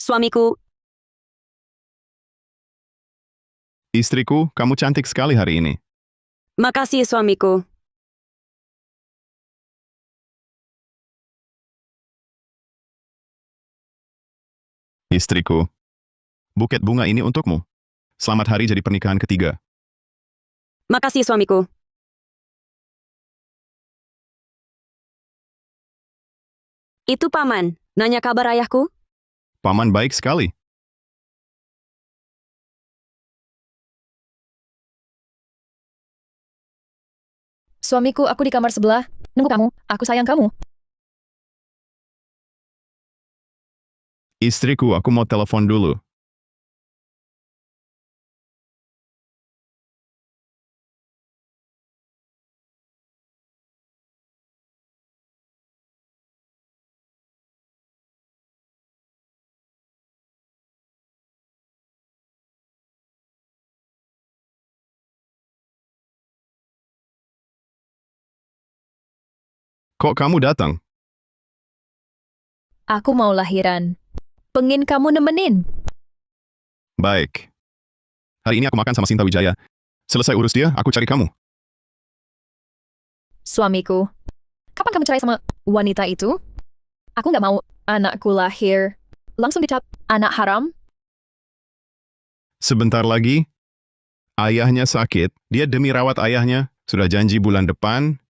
suamiku. Istriku, kamu cantik sekali hari ini. Makasih, suamiku. Istriku, buket bunga ini untukmu. Selamat hari jadi pernikahan ketiga. Makasih, suamiku. Itu paman, nanya kabar ayahku? Paman baik sekali. Suamiku, aku di kamar sebelah. Nunggu kamu, aku sayang kamu. Istriku, aku mau telepon dulu. Kok kamu datang? Aku mau lahiran. Pengin kamu nemenin. Baik. Hari ini aku makan sama Sinta Wijaya. Selesai urus dia, aku cari kamu. Suamiku, kapan kamu cerai sama wanita itu? Aku nggak mau anakku lahir. Langsung dicap anak haram. Sebentar lagi, ayahnya sakit. Dia demi rawat ayahnya. Sudah janji bulan depan,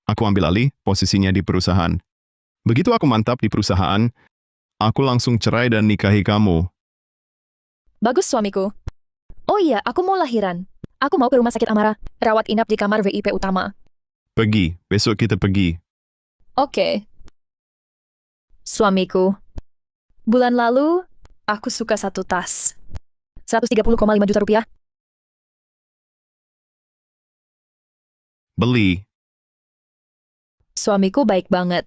aku ambil alih posisinya di perusahaan. Begitu aku mantap di perusahaan, aku langsung cerai dan nikahi kamu. Bagus, suamiku. Oh iya, aku mau lahiran. Aku mau ke rumah sakit Amara. Rawat inap di kamar VIP utama. Pergi, besok kita pergi. Oke. Suamiku, bulan lalu, aku suka satu tas. 130,5 juta rupiah. Beli. Suamiku baik banget.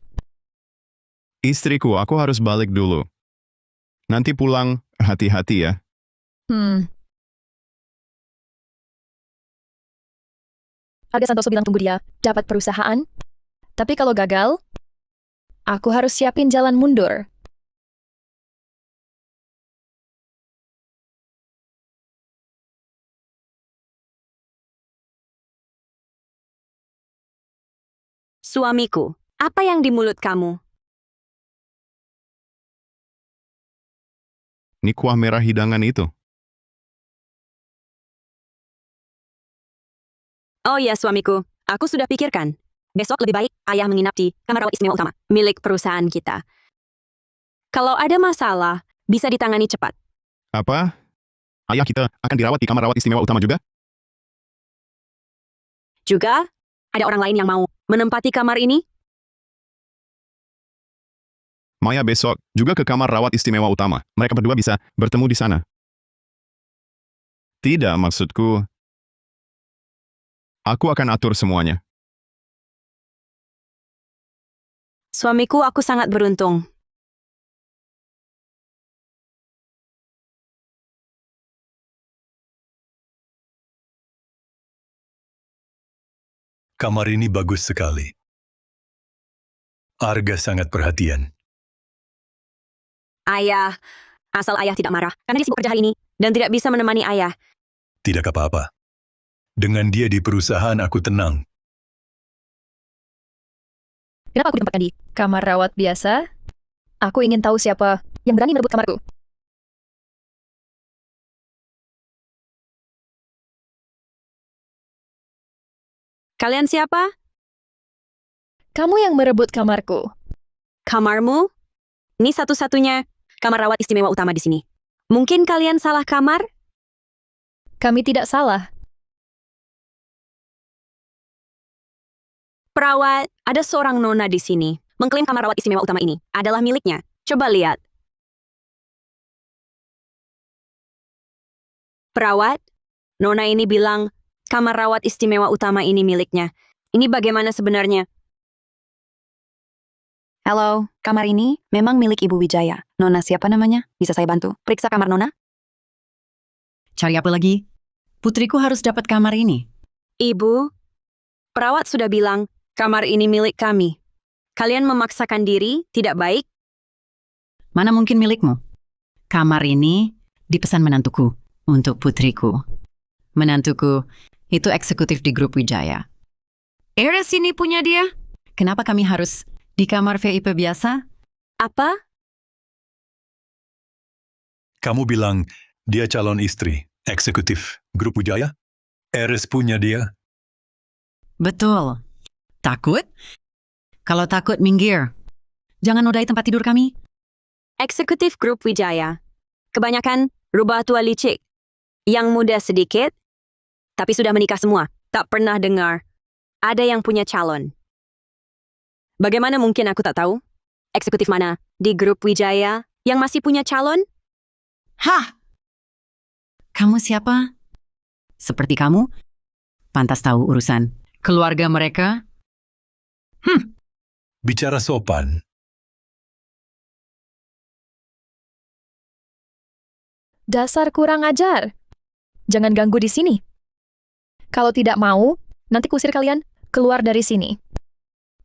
Istriku, aku harus balik dulu. Nanti pulang, hati-hati ya. Harga Santoso bilang tunggu dia dapat perusahaan. Tapi kalau gagal, aku harus siapin jalan mundur. Suamiku, apa yang di mulut kamu? Ini kuah merah hidangan itu. Oh ya, suamiku, aku sudah pikirkan. Besok lebih baik ayah menginap di kamar rawat istimewa utama, milik perusahaan kita. Kalau ada masalah, bisa ditangani cepat. Apa? Ayah kita akan dirawat di kamar rawat istimewa utama juga? Juga, ada orang lain yang mau menempati kamar ini? Maya besok juga ke kamar rawat istimewa utama. Mereka berdua bisa bertemu di sana. Tidak, maksudku, aku akan atur semuanya. Suamiku, aku sangat beruntung. Kamar ini bagus sekali. Arga sangat perhatian. Ayah, asal ayah tidak marah, karena dia sibuk kerja hari ini, dan tidak bisa menemani ayah. Tidak apa-apa. Dengan dia di perusahaan, aku tenang. Kenapa aku ditempatkan di kamar rawat biasa? Aku ingin tahu siapa yang berani merebut kamarku. Kalian siapa? Kamu yang merebut kamarku. Kamarmu? Ini satu-satunya kamar rawat istimewa utama di sini. Mungkin kalian salah kamar? Kami tidak salah. Perawat, ada seorang nona di sini. Mengklaim kamar rawat istimewa utama ini adalah miliknya. Coba lihat. Perawat, nona ini bilang kamar rawat istimewa utama ini miliknya. Ini bagaimana sebenarnya? Halo, kamar ini memang milik Ibu Wijaya. Nona siapa namanya? Bisa saya bantu? Periksa kamar Nona. Cari apa lagi? Putriku harus dapat kamar ini. Ibu, perawat sudah bilang kamar ini milik kami. Kalian memaksakan diri, tidak baik? Mana mungkin milikmu? Kamar ini dipesan menantuku untuk putriku. Menantuku itu eksekutif di grup Wijaya. Eres ini punya dia. Kenapa kami harus di kamar VIP biasa? Apa? Kamu bilang dia calon istri, eksekutif, grup Wijaya? Eres punya dia? Betul. Takut? Kalau takut, minggir. Jangan nodai tempat tidur kami. Eksekutif grup Wijaya. Kebanyakan rubah tua licik. Yang muda sedikit, tapi sudah menikah semua. Tak pernah dengar ada yang punya calon. Bagaimana mungkin aku tak tahu? Eksekutif mana di grup Wijaya yang masih punya calon? Hah? Kamu siapa? Seperti kamu? Pantas tahu urusan keluarga mereka? Bicara sopan. Dasar kurang ajar. Jangan ganggu di sini. Kalau tidak mau, nanti kusir kalian keluar dari sini.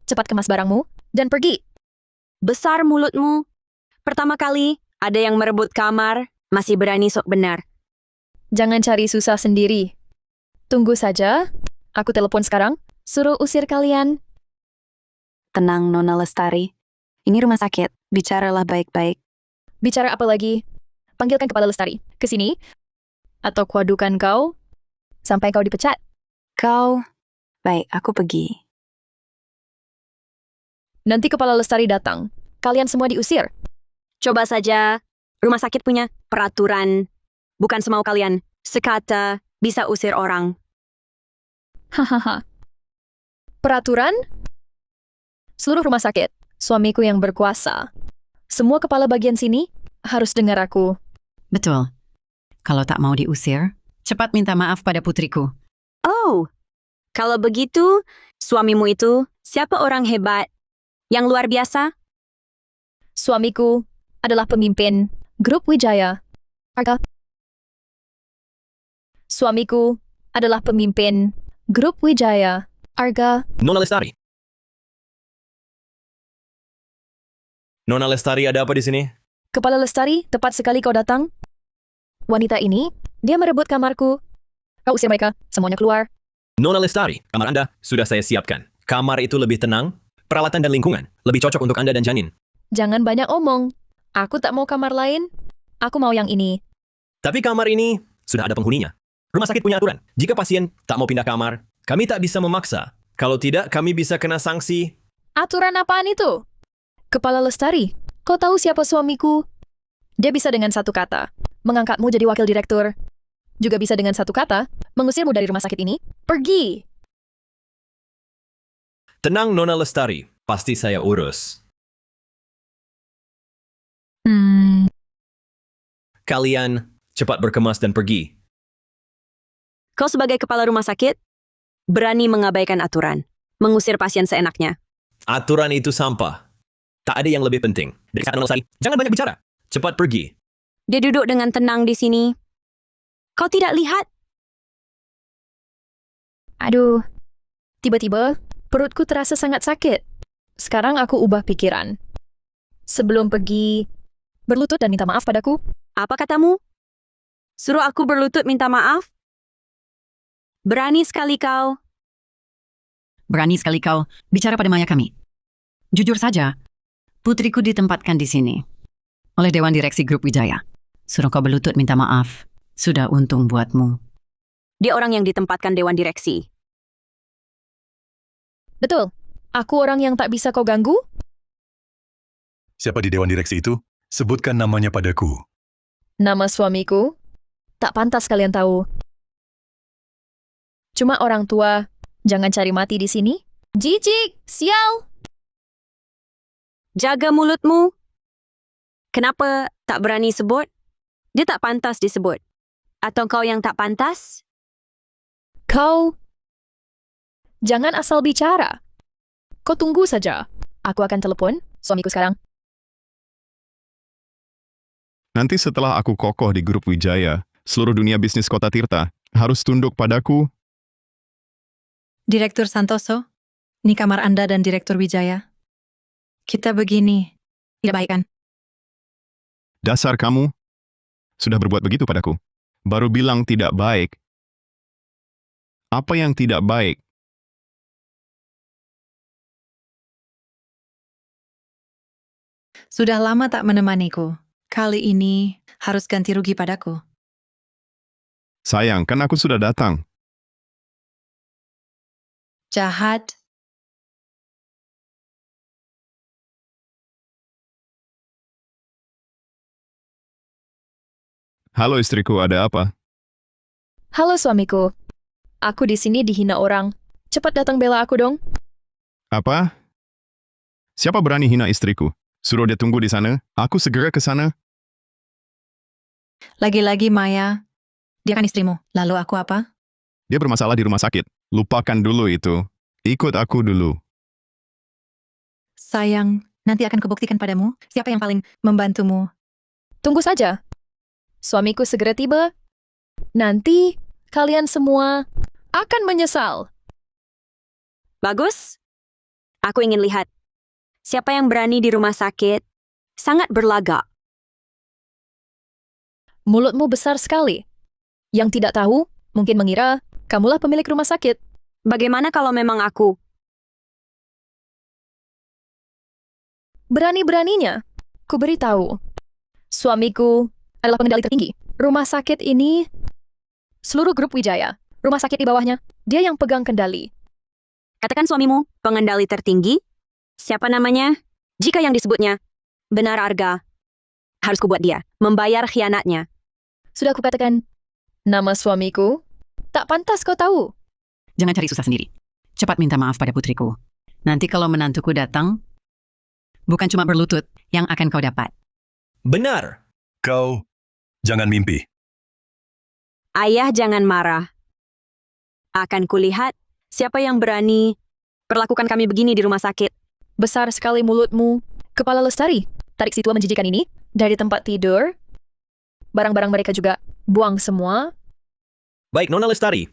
Cepat kemas barangmu dan pergi. Besar mulutmu. Pertama kali ada yang merebut kamar, masih berani sok benar. Jangan cari susah sendiri. Tunggu saja. Aku telepon sekarang. Suruh usir kalian. Tenang, Nona Lestari. Ini rumah sakit. Bicaralah baik-baik. Bicara apa lagi? Panggilkan Kepala Lestari. Ke sini. Atau kuadukan kau. Sampai kau dipecat. Kau... Baik, aku pergi. Nanti Kepala Lestari datang. Kalian semua diusir. Coba saja. Rumah sakit punya peraturan. Bukan semau kalian. Sekata bisa usir orang. Hahaha. Peraturan? Seluruh rumah sakit. Suamiku yang berkuasa. Semua kepala bagian sini harus dengar aku. Betul. Kalau tak mau diusir, cepat minta maaf pada putriku. Oh, kalau begitu, suamimu itu siapa orang hebat? Yang luar biasa? Suamiku adalah pemimpin grup Wijaya. Arga. Suamiku adalah pemimpin grup Wijaya. Arga. Nona Lestari. Nona Lestari, ada apa di sini? Kepala Lestari, tepat sekali kau datang. Wanita ini, dia merebut kamarku. Kau usir mereka, semuanya keluar. Nona Lestari, kamar Anda sudah saya siapkan. Kamar itu lebih tenang, peralatan dan lingkungan lebih cocok untuk Anda dan janin. Jangan banyak omong. Aku tak mau kamar lain. Aku mau yang ini. Tapi kamar ini sudah ada penghuninya. Rumah sakit punya aturan. Jika pasien tak mau pindah kamar, kami tak bisa memaksa. Kalau tidak, kami bisa kena sanksi. Aturan apaan itu? Kepala Lestari, kau tahu siapa suamiku? Dia bisa dengan satu kata mengangkatmu jadi wakil direktur. Juga bisa dengan satu kata mengusirmu dari rumah sakit ini. Pergi! Tenang, Nona Lestari. Pasti saya urus. Kalian cepat berkemas dan pergi. Kau sebagai kepala rumah sakit, berani mengabaikan aturan, mengusir pasien seenaknya. Aturan itu sampah. Tak ada yang lebih penting. Dari saat Nona Lestari, jangan banyak bicara. Cepat pergi. Dia duduk dengan tenang di sini. Kau tidak lihat? Aduh, tiba-tiba perutku terasa sangat sakit. Sekarang aku ubah pikiran. Sebelum pergi, berlutut dan minta maaf padaku. Apa katamu? Suruh aku berlutut minta maaf? Berani sekali kau. Berani sekali kau bicara pada maya kami. Jujur saja, putriku ditempatkan di sini oleh Dewan Direksi Grup Wijaya. Suruh kau berlutut minta maaf. Sudah untung buatmu. Dia orang yang ditempatkan Dewan Direksi. Betul, aku orang yang tak bisa kau ganggu. Siapa di Dewan Direksi itu? Sebutkan namanya padaku. Nama suamiku, tak pantas kalian tahu. Cuma orang tua, jangan cari mati di sini. Jijik, sial! Jaga mulutmu. Kenapa tak berani sebut? Dia tak pantas disebut. Atau kau yang tak pantas? Kau, jangan asal bicara. Kau tunggu saja. Aku akan telepon suamiku sekarang. Nanti setelah aku kokoh di grup Wijaya, seluruh dunia bisnis Kota Tirta harus tunduk padaku. Direktur Santoso, ini kamar Anda dan Direktur Wijaya. Kita begini, tidak baik kan? Dasar kamu, sudah berbuat begitu padaku. Baru bilang tidak baik. Apa yang tidak baik? Sudah lama tak menemaniku. Kali ini harus ganti rugi padaku. Sayang, kan aku sudah datang. Jahat. Halo istriku, ada apa? Halo suamiku. Aku di sini dihina orang. Cepat datang bela aku dong. Apa? Siapa berani hina istriku? Suruh dia tunggu di sana. Aku segera ke sana. Lagi-lagi Maya. Dia kan istrimu. Lalu aku apa? Dia bermasalah di rumah sakit. Lupakan dulu itu. Ikut aku dulu. Sayang, nanti akan kubuktikan padamu siapa yang paling membantumu. Tunggu saja. Suamiku segera tiba. Nanti kalian semua akan menyesal. Bagus. Aku ingin lihat. Siapa yang berani di rumah sakit? Sangat berlagak. Mulutmu besar sekali. Yang tidak tahu, mungkin mengira kamulah pemilik rumah sakit. Bagaimana kalau memang aku? Berani-beraninya, ku beritahu. Suamiku adalah pengendali tertinggi. Rumah sakit ini, seluruh grup Wijaya, rumah sakit di bawahnya, dia yang pegang kendali. Katakan suamimu, pengendali tertinggi? Siapa namanya? Jika yang disebutnya benar Arga, harus kubuat dia membayar khianatnya. Sudah kukatakan, nama suamiku, tak pantas kau tahu. Jangan cari susah sendiri. Cepat minta maaf pada putriku. Nanti kalau menantuku datang, bukan cuma berlutut yang akan kau dapat. Benar. Kau jangan mimpi. Ayah jangan marah. Akan kulihat siapa yang berani perlakukan kami begini di rumah sakit. Besar sekali mulutmu, kepala lestari. Tarik si tua menjijikan ini dari tempat tidur. Barang-barang mereka juga buang semua. Baik, Nona Lestari.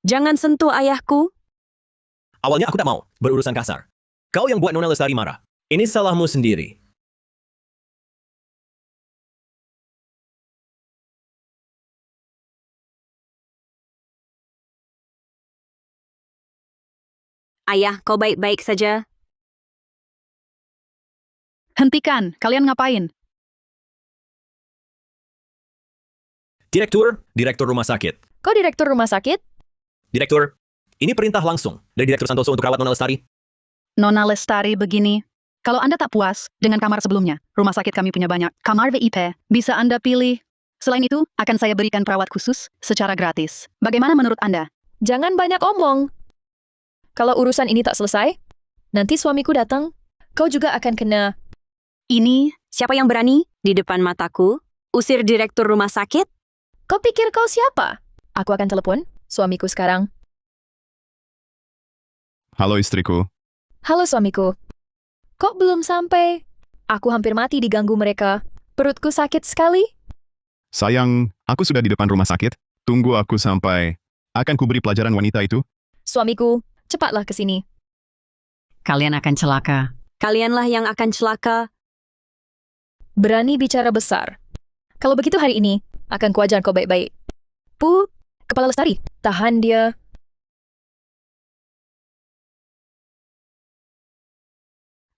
Jangan sentuh ayahku. Awalnya aku tak mau berurusan kasar. Kau yang buat Nona Lestari marah. Ini salahmu sendiri. Ayah, kau baik-baik saja. Hentikan, kalian ngapain? Direktur rumah sakit. Kau direktur rumah sakit? Direktur, ini perintah langsung dari Direktur Santoso untuk rawat Nona Lestari. Nona Lestari begini. Kalau Anda tak puas dengan kamar sebelumnya, rumah sakit kami punya banyak kamar VIP. Bisa Anda pilih. Selain itu, akan saya berikan perawat khusus secara gratis. Bagaimana menurut Anda? Jangan banyak omong. Kalau urusan ini tak selesai, nanti suamiku datang, kau juga akan kena. Ini Siapa yang berani di depan mataku usir direktur rumah sakit? Kau pikir kau siapa? Aku akan telepon suamiku sekarang. Halo istriku. Halo suamiku. Kok belum sampai? Aku hampir mati diganggu mereka. Perutku sakit sekali. Sayang, aku sudah di depan rumah sakit. Tunggu aku sampai. Akan kuberi pelajaran wanita itu. Suamiku, cepatlah ke sini. Kalian akan celaka. Kalianlah yang akan celaka. Berani bicara besar. Kalau begitu hari ini, akan kuajar kau baik-baik. Pu, kepala lestari, tahan dia.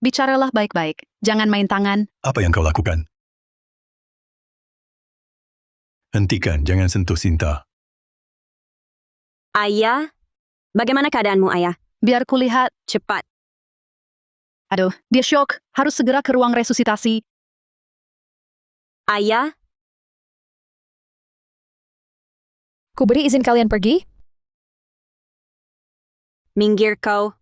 bicaralah baik-baik. Jangan main tangan. Apa yang kau lakukan? Hentikan, jangan sentuh Sinta. Ayah, bagaimana keadaanmu ayah? Biar kulihat. Cepat. Aduh, dia syok. Harus segera ke ruang resusitasi. Ayah, Ku beri izin kalian pergi. minggir kau.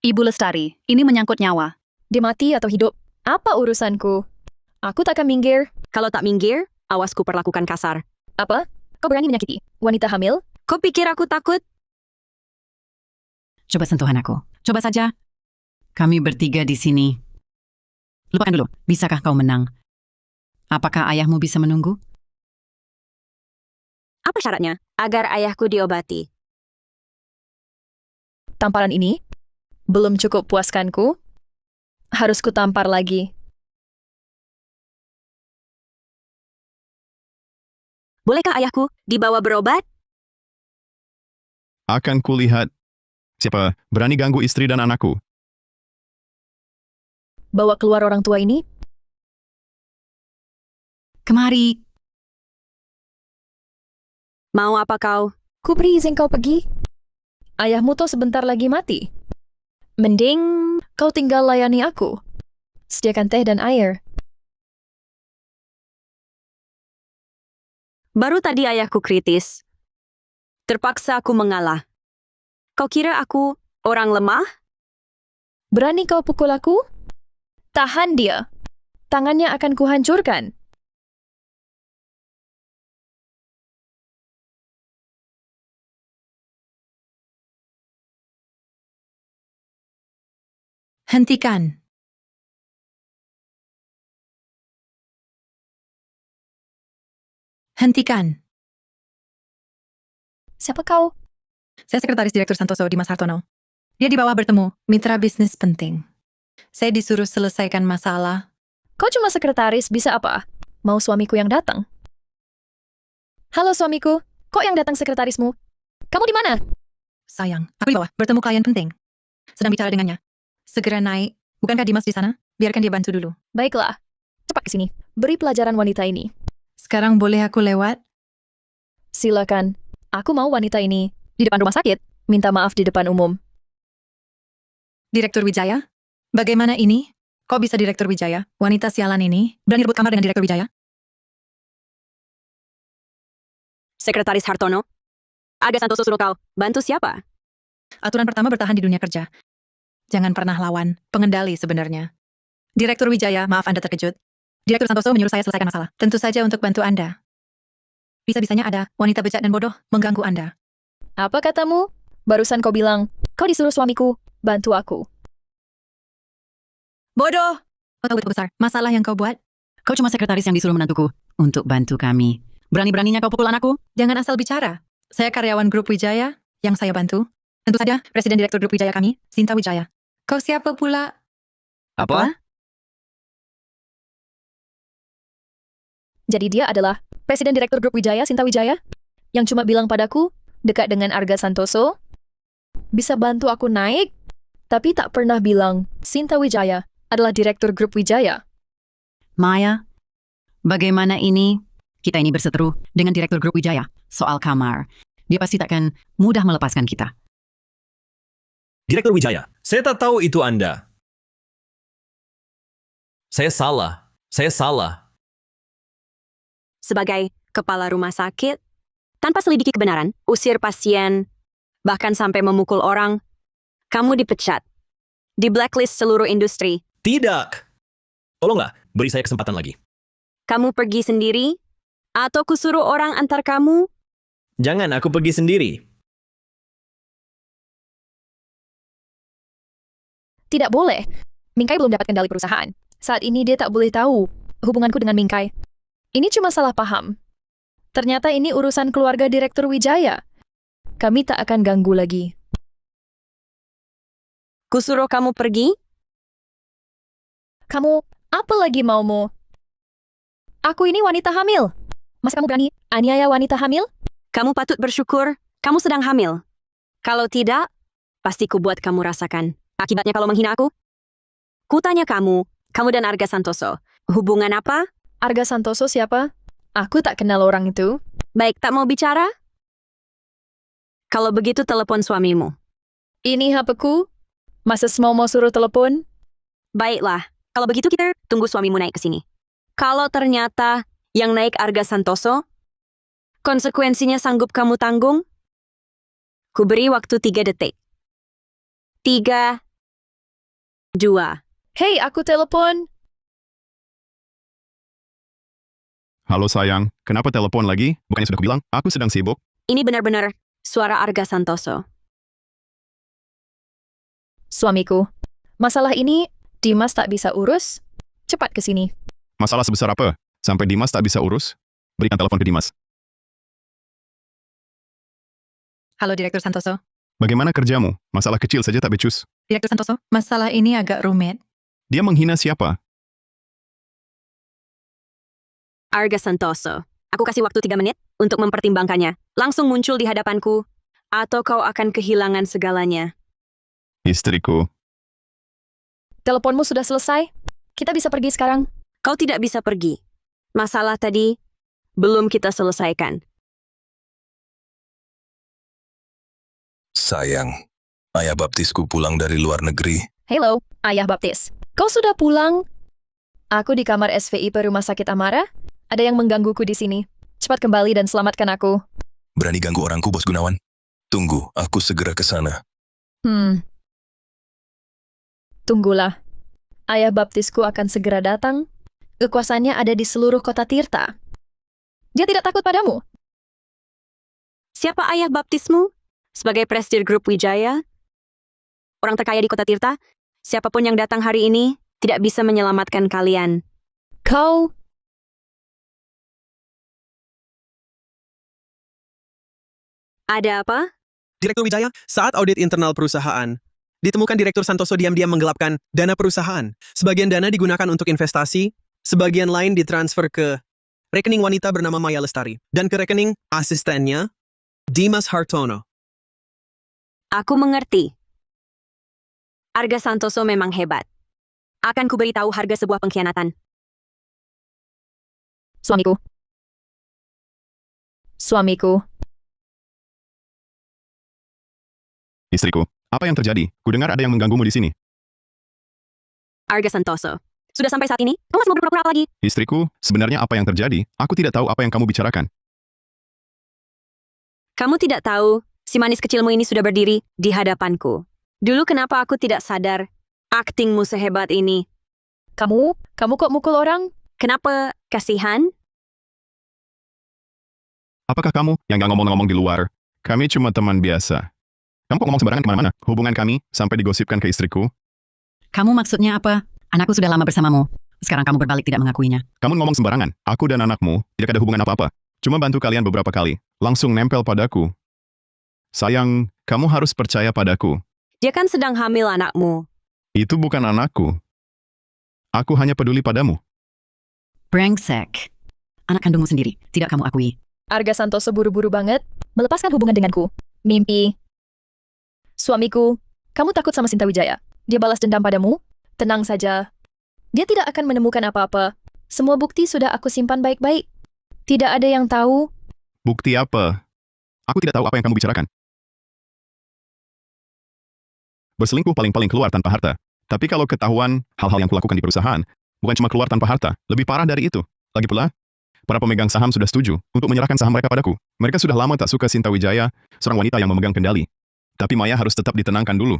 Ibu Lestari, ini menyangkut nyawa. Dia mati atau hidup. Apa urusanku? Aku tak akan minggir. Kalau tak minggir, awas ku perlakukan kasar. Apa? Kau berani menyakiti wanita hamil? Kau pikir aku takut? Coba sentuhan aku. Coba saja. Kami bertiga di sini. Lupakan dulu. Bisakah kau menang? Apakah ayahmu bisa menunggu? Apa syaratnya? Agar ayahku diobati. Tamparan ini belum cukup puaskanku. Harus ku tampar lagi. Bolehkah ayahku dibawa berobat? Akan kulihat siapa berani ganggu istri dan anakku. Bawa keluar orang tua ini. Kemari. Mau apa kau? Ku beri izin kau pergi. Ayahmu tuh sebentar lagi mati. Mending kau tinggal layani aku. Sediakan teh dan air. Baru tadi ayahku kritis. Terpaksa aku mengalah. Kau kira aku orang lemah? Berani kau pukul aku? Tahan dia. Tangannya akan kuhancurkan. Hentikan. Hentikan. Siapa kau? Saya Sekretaris Direktur Santoso Dimas Hartono. Dia dibawa bertemu mitra bisnis penting. Saya disuruh selesaikan masalah. Kau cuma sekretaris, bisa apa? Mau suamiku yang datang? Halo suamiku, kok yang datang sekretarismu? Kamu di mana? Sayang, aku dibawa bertemu klien penting. Sedang bicara dengannya. Segera naik. Bukankah Dimas di sana? Biarkan dia bantu dulu. Baiklah, cepat ke sini. Beri pelajaran wanita ini. Sekarang boleh aku lewat? Silakan. Aku mau wanita ini di depan rumah sakit. Minta maaf di depan umum. Direktur Wijaya? Bagaimana ini? Kok bisa Direktur Wijaya? Wanita sialan ini berani rebut kamar dengan Direktur Wijaya? Sekretaris Hartono? Arga Santoso suruh kau bantu siapa? Aturan pertama bertahan di dunia kerja. Jangan pernah lawan pengendali sebenarnya. Direktur Wijaya, maaf Anda terkejut. Direktur Santoso menyuruh saya selesaikan masalah. Tentu saja untuk bantu Anda. Bisa-bisanya ada wanita bejat dan bodoh mengganggu Anda. Apa katamu? Barusan kau bilang, kau disuruh suamiku bantu aku. Bodoh! Kau tahu itu besar. Masalah yang kau buat. Kau cuma sekretaris yang disuruh menantuku untuk bantu kami. Berani-beraninya kau pukul anakku? Jangan asal bicara. Saya karyawan grup Wijaya yang saya bantu. Tentu saja, Presiden Direktur Grup Wijaya kami, Sinta Wijaya. Kau siapa pula? Apa? Jadi dia adalah Presiden Direktur Grup Wijaya, Sinta Wijaya, yang cuma bilang padaku, dekat dengan Arga Santoso, bisa bantu aku naik, tapi tak pernah bilang Sinta Wijaya adalah Direktur Grup Wijaya. Maya, bagaimana ini? Kita ini berseteru dengan Direktur Grup Wijaya soal kamar. Dia pasti takkan mudah melepaskan kita. Direktur Wijaya, saya tak tahu itu Anda. Saya salah. Saya salah. Sebagai kepala rumah sakit, tanpa selidiki kebenaran, usir pasien, bahkan sampai memukul orang, kamu dipecat. Di blacklist seluruh industri. Tidak. Tolonglah, beri saya kesempatan lagi. Kamu pergi sendiri? Atau kusuruh orang antar kamu? Jangan, aku pergi sendiri. Tidak boleh. Mingkai belum dapat kendali perusahaan. Saat ini dia tak boleh tahu hubunganku dengan Mingkai. Ini cuma salah paham. Ternyata ini urusan keluarga Direktur Wijaya. Kami tak akan ganggu lagi. Kusuruh kamu pergi? Kamu, apa lagi maumu? Aku ini wanita hamil. Masa kamu berani aniaya wanita hamil? Kamu patut bersyukur, kamu sedang hamil. Kalau tidak, pasti ku buat kamu rasakan. Akibatnya kalau menghina aku? Kutanya kamu dan Arga Santoso, hubungan apa? Arga Santoso siapa? Aku tak kenal orang itu. Baik, tak mau bicara? Kalau begitu telepon suamimu. Ini HP-ku. Masa mau suruh telepon? Baiklah, kalau begitu kita tunggu suamimu naik ke sini. Kalau ternyata yang naik Arga Santoso, konsekuensinya sanggup kamu tanggung? Ku beri waktu 3 detik. 3, 2. Hei, aku telepon. Halo sayang, kenapa telepon lagi? Bukannya sudah bilang, aku sedang sibuk. Ini benar-benar suara Arga Santoso. Suamiku, masalah ini Dimas tak bisa urus. Cepat ke sini. Masalah sebesar apa? Sampai Dimas tak bisa urus? Berikan telepon ke Dimas. Halo Direktur Santoso. Bagaimana kerjamu? Masalah kecil saja tak becus. Direktur Santoso, masalah ini agak rumit. Dia menghina siapa? Arga Santoso. Aku kasih waktu 3 menit untuk mempertimbangkannya. Langsung muncul di hadapanku, atau kau akan kehilangan segalanya. Istriku, Teleponmu sudah selesai? Kita bisa pergi sekarang. Kau tidak bisa pergi. Masalah tadi belum kita selesaikan. Sayang, ayah baptisku pulang dari luar negeri. Hello, Ayah Baptis. Kau sudah pulang? Aku di kamar SVIP Rumah Sakit Amara. Ada yang menggangguku di sini. Cepat kembali dan selamatkan aku. Berani ganggu orangku, Bos Gunawan? Tunggu, aku segera ke sana. Tunggulah. Ayah Baptisku akan segera datang. Kekuasaannya ada di seluruh kota Tirta. Dia tidak takut padamu. Siapa ayah baptismu? Sebagai presiden grup Wijaya? Orang terkaya di kota Tirta? Siapapun yang datang hari ini tidak bisa menyelamatkan kalian. Kau... Ada apa? Direktur Wijaya, saat audit internal perusahaan, ditemukan Direktur Santoso diam-diam menggelapkan dana perusahaan. Sebagian dana digunakan untuk investasi, sebagian lain ditransfer ke rekening wanita bernama Maya Lestari, dan ke rekening asistennya, Dimas Hartono. Aku mengerti. Arga Santoso memang hebat. Akan kuberitahu harga sebuah pengkhianatan. Suamiku. Suamiku. istriku, apa yang terjadi? Kudengar ada yang mengganggumu di sini. Arga Santoso. Sudah sampai saat ini, kau masih mau berpura-pura apa lagi? Istriku, sebenarnya apa yang terjadi? Aku tidak tahu apa yang kamu bicarakan. Kamu tidak tahu, si manis kecilmu ini sudah berdiri di hadapanku. Dulu kenapa aku tidak sadar aktingmu sehebat ini? Kamu kok mukul orang? Kenapa kasihan? Apakah kamu yang gak ngomong-ngomong di luar? Kami cuma teman biasa. Kamu kok ngomong sembarangan kemana-mana? Hubungan kami sampai digosipkan ke istriku. Kamu maksudnya apa? Anakku sudah lama bersamamu. Sekarang kamu berbalik tidak mengakuinya. Kamu ngomong sembarangan. Aku dan anakmu tidak ada hubungan apa-apa. Cuma bantu kalian beberapa kali. Langsung nempel padaku. Sayang, kamu harus percaya padaku. Dia kan sedang hamil anakmu. Itu bukan anakku. Aku hanya peduli padamu. Brengsek. Anak kandungmu sendiri, tidak kamu akui. Arga Santoso buru-buru banget melepaskan hubungan denganku. Mimpi. Suamiku, kamu takut sama Sinta Wijaya? Dia balas dendam padamu? Tenang saja. Dia tidak akan menemukan apa-apa. Semua bukti sudah aku simpan baik-baik. Tidak ada yang tahu. Bukti apa? Aku tidak tahu apa yang kamu bicarakan. Berselingkuh paling-paling keluar tanpa harta. Tapi kalau ketahuan hal-hal yang kulakukan di perusahaan, bukan cuma keluar tanpa harta, lebih parah dari itu. Lagi pula, para pemegang saham sudah setuju untuk menyerahkan saham mereka padaku. Mereka sudah lama tak suka Sinta Wijaya, seorang wanita yang memegang kendali. Tapi Maya harus tetap ditenangkan dulu.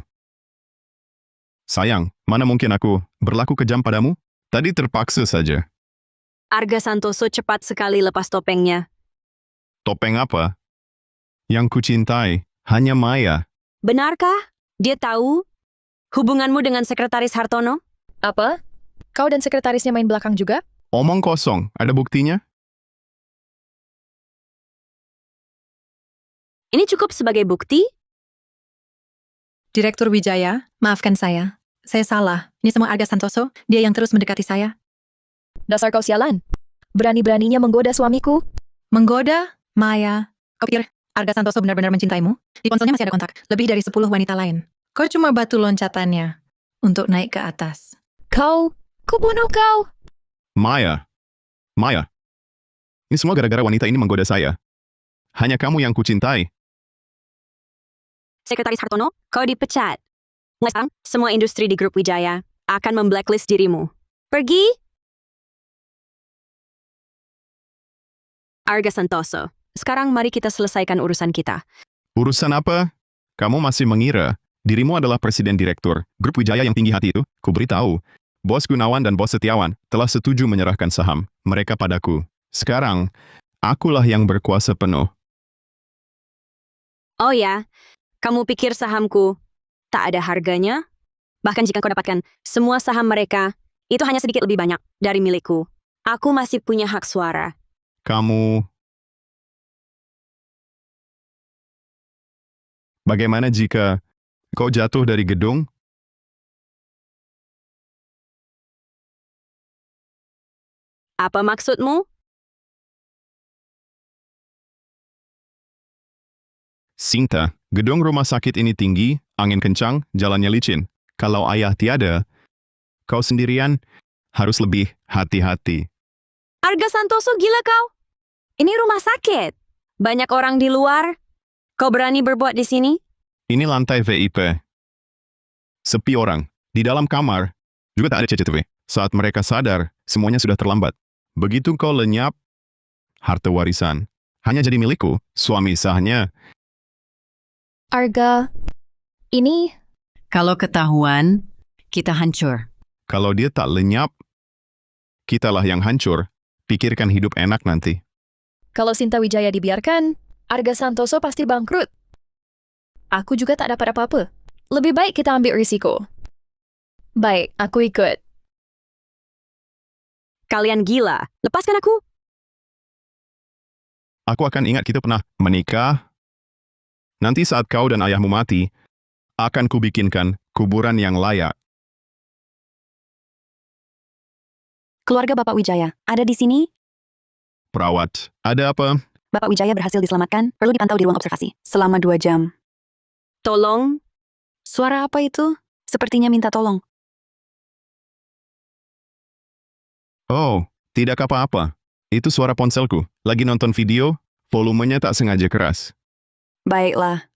Sayang, mana mungkin aku berlaku kejam padamu? Tadi terpaksa saja. Arga Santoso cepat sekali lepas topengnya. Topeng apa? Yang kucintai hanya Maya. Benarkah? Dia tahu hubunganmu dengan Sekretaris Hartono? Apa? Kau dan sekretarisnya main belakang juga? Omong kosong, ada buktinya? Ini cukup sebagai bukti? Direktur Wijaya, maafkan saya. Saya salah. Ini semua Arga Santoso, dia yang terus mendekati saya. Dasar kau sialan. Berani-beraninya menggoda suamiku. Menggoda? Maya. Kau pikir Arga Santoso benar-benar mencintaimu? Di ponselnya masih ada kontak. Lebih dari 10 wanita lain. Kau cuma batu loncatannya untuk naik ke atas. Kau bunuh kau. Maya. Maya. Ini semua gara-gara wanita ini menggoda saya. Hanya kamu yang kucintai. Sekretaris Hartono, kau dipecat. Mulai sekarang, semua industri di grup Wijaya akan memblacklist dirimu. Pergi! Arga Santoso, sekarang mari kita selesaikan urusan kita. Urusan apa? Kamu masih mengira dirimu adalah presiden direktur grup Wijaya yang tinggi hati itu? Kuberitahu, Bos Gunawan dan Bos Setiawan telah setuju menyerahkan saham mereka padaku. Sekarang, akulah yang berkuasa penuh. Oh ya, kamu pikir sahamku tak ada harganya? Bahkan jika kau dapatkan semua saham mereka, itu hanya sedikit lebih banyak dari milikku. Aku masih punya hak suara. Kamu... Bagaimana jika kau jatuh dari gedung? Apa maksudmu? Sinta, gedung rumah sakit ini tinggi, angin kencang, jalannya licin. Kalau ayah tiada, kau sendirian harus lebih hati-hati. Arga Santoso, gila kau. Ini rumah sakit. Banyak orang di luar. Kau berani berbuat di sini? Ini lantai VIP. Sepi orang. Di dalam kamar, juga tak ada CCTV. Saat mereka sadar, semuanya sudah terlambat. Begitu kau lenyap, harta warisan hanya jadi milikku, suami sahnya. Arga, ini Kalau ketahuan, kita hancur. Kalau dia tak lenyap, kitalah yang hancur. Pikirkan hidup enak nanti. kalau Sinta Wijaya dibiarkan, Arga Santoso pasti bangkrut. Aku juga tak dapat apa-apa. Lebih baik kita ambil risiko. Baik, aku ikut. Kalian gila. Lepaskan aku. Aku akan ingat kita pernah menikah. Nanti saat kau dan ayahmu mati, akan kubikinkan kuburan yang layak. Keluarga Bapak Wijaya, ada di sini? Perawat, ada apa? Bapak Wijaya berhasil diselamatkan, perlu dipantau di ruang observasi. Selama 2 jam. Tolong. Suara apa itu? Sepertinya minta tolong. Oh, tidak apa-apa. Itu suara ponselku. Lagi nonton video, volumenya tak sengaja keras. Baiklah.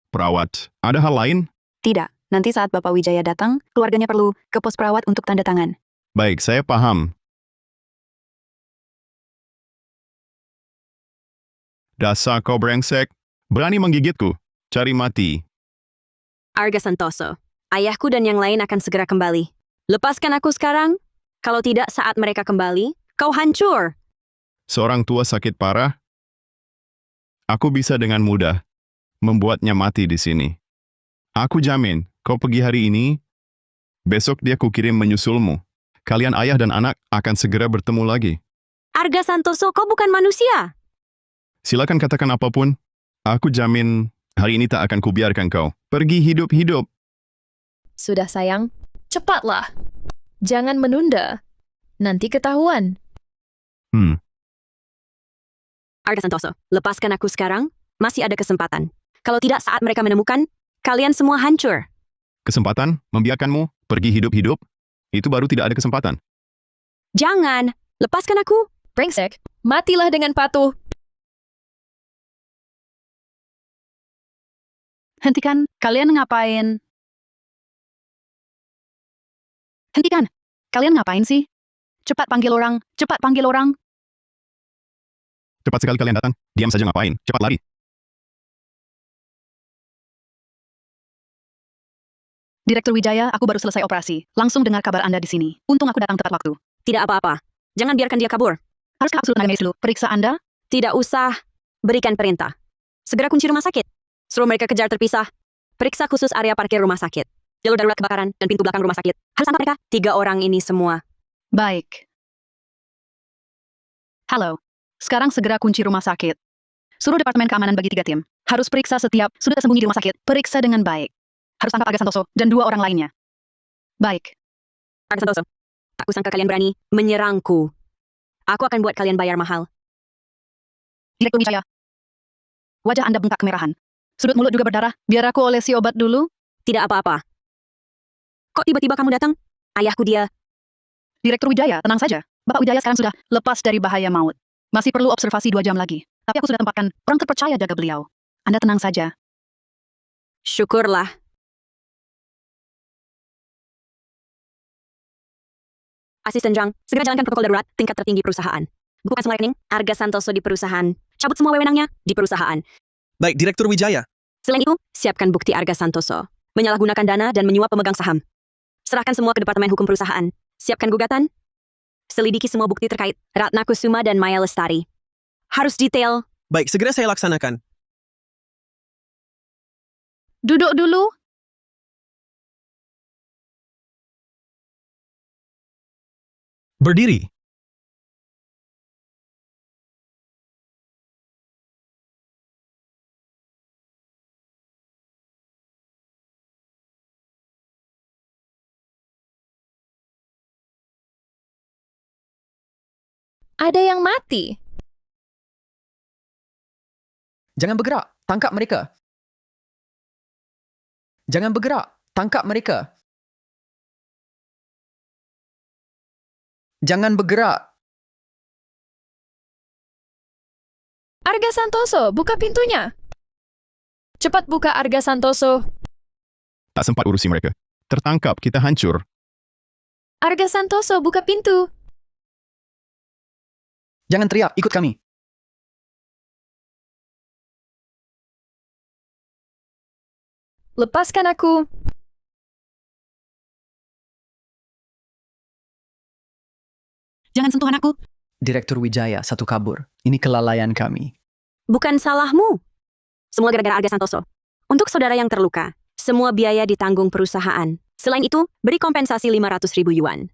Perawat, ada hal lain? Tidak. Nanti saat Bapak Wijaya datang, keluarganya perlu ke pos perawat untuk tanda tangan. Baik, saya paham. Dasar kau brengsek. Berani menggigitku. Cari mati. Arga Santoso. Ayahku dan yang lain akan segera kembali. Lepaskan aku sekarang. Kalau tidak saat mereka kembali, kau hancur. Seorang tua sakit parah. Aku bisa dengan mudah membuatnya mati di sini. Aku jamin, kau pergi hari ini, besok dia kukirim menyusulmu. Kalian ayah dan anak akan segera bertemu lagi. Arga Santoso, kau bukan manusia. Silakan katakan apapun. Aku jamin hari ini tak akan kubiarkan kau pergi hidup-hidup. Sudah sayang, cepatlah. Jangan menunda. Nanti ketahuan. Arga Santoso, lepaskan aku sekarang. Masih ada kesempatan. Kalau tidak saat mereka menemukan, kalian semua hancur. Kesempatan membiarkanmu pergi hidup-hidup, itu baru tidak ada kesempatan. Jangan. Lepaskan aku. Brengsek, matilah dengan patuh. Hentikan, kalian ngapain? Hentikan, kalian ngapain sih? Cepat panggil orang, cepat panggil orang. Cepat sekali kalian datang. Diam saja ngapain? Cepat lari. Direktur Wijaya, aku baru selesai operasi. Langsung dengar kabar Anda di sini. Untung aku datang tepat waktu. Tidak apa-apa. Jangan biarkan dia kabur. Haruskah aku suruh dulu? Periksa Anda? Tidak usah. Berikan perintah. Segera kunci rumah sakit. Suruh mereka kejar terpisah. Periksa khusus area parkir rumah sakit. Jalur darurat kebakaran dan pintu belakang rumah sakit. Harus tangkap mereka. 3 orang ini semua. Baik. Halo. Sekarang segera kunci rumah sakit. Suruh Departemen Keamanan bagi 3 tim. Harus periksa setiap sudah tersembunyi di rumah sakit. Periksa dengan baik. Harus tangkap Arga Santoso dan 2 orang lainnya. Baik. Arga Santoso. Tak kusangka kalian berani menyerangku. Aku akan buat kalian bayar mahal. Direktur Wijaya. Wajah Anda bengkak kemerahan. Sudut mulut juga berdarah. Biar aku olesi obat dulu. Tidak apa-apa. Kok tiba-tiba kamu datang? Ayahku dia. Direktur Wijaya, tenang saja. Bapak Wijaya sekarang sudah lepas dari bahaya maut. Masih perlu observasi 2 jam lagi. Tapi aku sudah tempatkan orang terpercaya jaga beliau. Anda tenang saja. Syukurlah. Asisten Jang, segera jalankan protokol darurat tingkat tertinggi perusahaan. Bukan semua rekening, Arga Santoso di perusahaan. Cabut semua wewenangnya di perusahaan. Baik, Direktur Wijaya. Selain itu, siapkan bukti Arga Santoso. Menyalahgunakan dana dan menyuap pemegang saham. Serahkan semua ke Departemen Hukum Perusahaan. Siapkan gugatan. Selidiki semua bukti terkait Ratna Kusuma dan Maya Lestari. Harus detail. Baik, segera saya laksanakan. Duduk dulu. Berdiri. Ada yang mati. Jangan bergerak, tangkap mereka. Jangan bergerak. Tangkap mereka. Jangan bergerak. Arga Santoso, buka pintunya. Cepat buka Arga Santoso. Tak sempat urusi mereka. Tertangkap, kita hancur. Arga Santoso, buka pintu. Jangan teriak, ikut kami. Lepaskan aku. Jangan sentuh anakku. Direktur Wijaya, satu kabur. Ini kelalaian kami. Bukan salahmu. Semua gara-gara Arga Santoso. Untuk saudara yang terluka, semua biaya ditanggung perusahaan. Selain itu, beri kompensasi 500.000 yuan.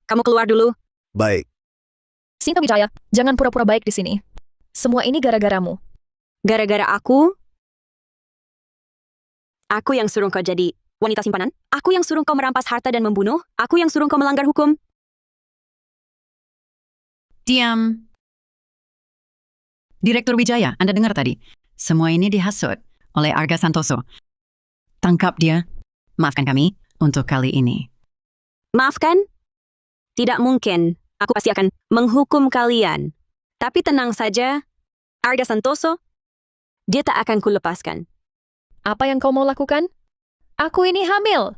Kamu keluar dulu. Baik. Sinta Wijaya, jangan pura-pura baik di sini. Semua ini gara-garamu. Gara-gara aku? Aku yang suruh kau jadi wanita simpanan? Aku yang suruh kau merampas harta dan membunuh? Aku yang suruh kau melanggar hukum? Diam. Direktur Wijaya, Anda dengar tadi? Semua ini dihasut oleh Arga Santoso. Tangkap dia. Maafkan kami untuk kali ini. Maafkan? Tidak mungkin. Aku pasti akan menghukum kalian. Tapi tenang saja, Arga Santoso, dia tak akan kulepaskan. Apa yang kau mau lakukan? Aku ini hamil.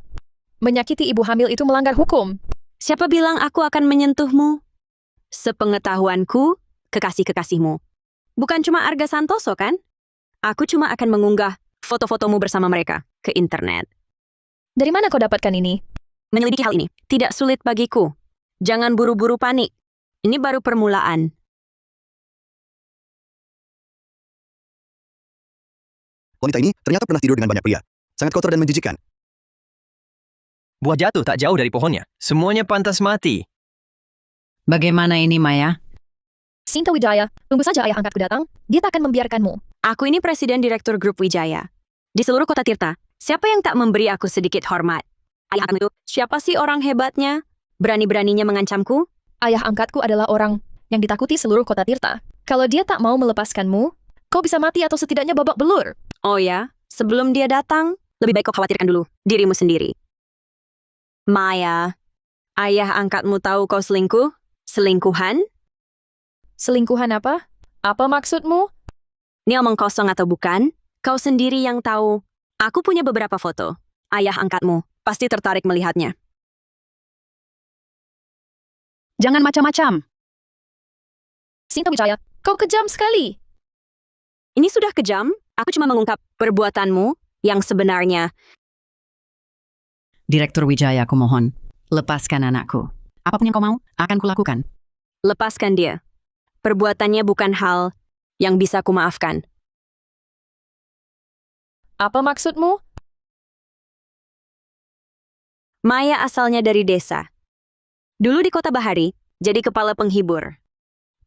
Menyakiti ibu hamil itu melanggar hukum. Siapa bilang aku akan menyentuhmu? Sepengetahuanku, kekasih-kekasihmu. Bukan cuma Arga Santoso, kan? Aku cuma akan mengunggah foto-fotomu bersama mereka ke internet. Dari mana kau dapatkan ini? Menyelidiki hal ini tidak sulit bagiku. Jangan buru-buru panik. Ini baru permulaan. Wanita ini ternyata pernah tidur dengan banyak pria. Sangat kotor dan menjijikkan. Buah jatuh tak jauh dari pohonnya. Semuanya pantas mati. Bagaimana ini, Maya? Sinta Wijaya, tunggu saja ayah angkatku datang. Dia tak akan membiarkanmu. Aku ini Presiden Direktur Grup Wijaya. Di seluruh kota Tirta, siapa yang tak memberi aku sedikit hormat? Ayah angkatku itu, siapa sih orang hebatnya? Berani-beraninya mengancamku? Ayah angkatku adalah orang yang ditakuti seluruh kota Tirta. Kalau dia tak mau melepaskanmu, kau bisa mati atau setidaknya babak belur. Oh ya, sebelum dia datang, lebih baik kau khawatirkan dulu dirimu sendiri. Maya, ayah angkatmu tahu kau selingkuh? Selingkuhan? Selingkuhan apa? Apa maksudmu? Ini omong kosong atau bukan? Kau sendiri yang tahu. Aku punya beberapa foto. Ayah angkatmu pasti tertarik melihatnya. Jangan macam-macam. Sinta Wijaya, kau kejam sekali. Ini sudah kejam. Aku cuma mengungkap perbuatanmu yang sebenarnya. Direktur Wijaya, aku mohon. Lepaskan anakku. Apapun yang kau mau, akan kulakukan. Lepaskan dia. Perbuatannya bukan hal yang bisa kumaafkan. Apa maksudmu? Maya asalnya dari desa. Dulu di Kota Bahari, jadi kepala penghibur.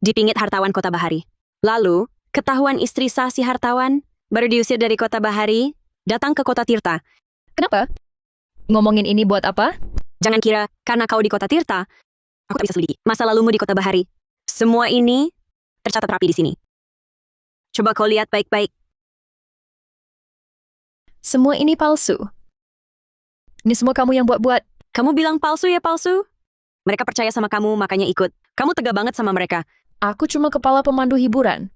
Dipingit hartawan Kota Bahari. Lalu, ketahuan istri sah si hartawan, baru diusir dari Kota Bahari, datang ke Kota Tirta. Kenapa? Ngomongin ini buat apa? Jangan kira, karena kau di Kota Tirta, aku tak bisa selidiki masa lalumu di Kota Bahari. Semua ini tercatat rapi di sini. Coba kau lihat baik-baik. Semua ini palsu. Ini semua kamu yang buat-buat. Kamu bilang palsu ya palsu? Mereka percaya sama kamu, makanya ikut. Kamu tega banget sama mereka. Aku cuma kepala pemandu hiburan.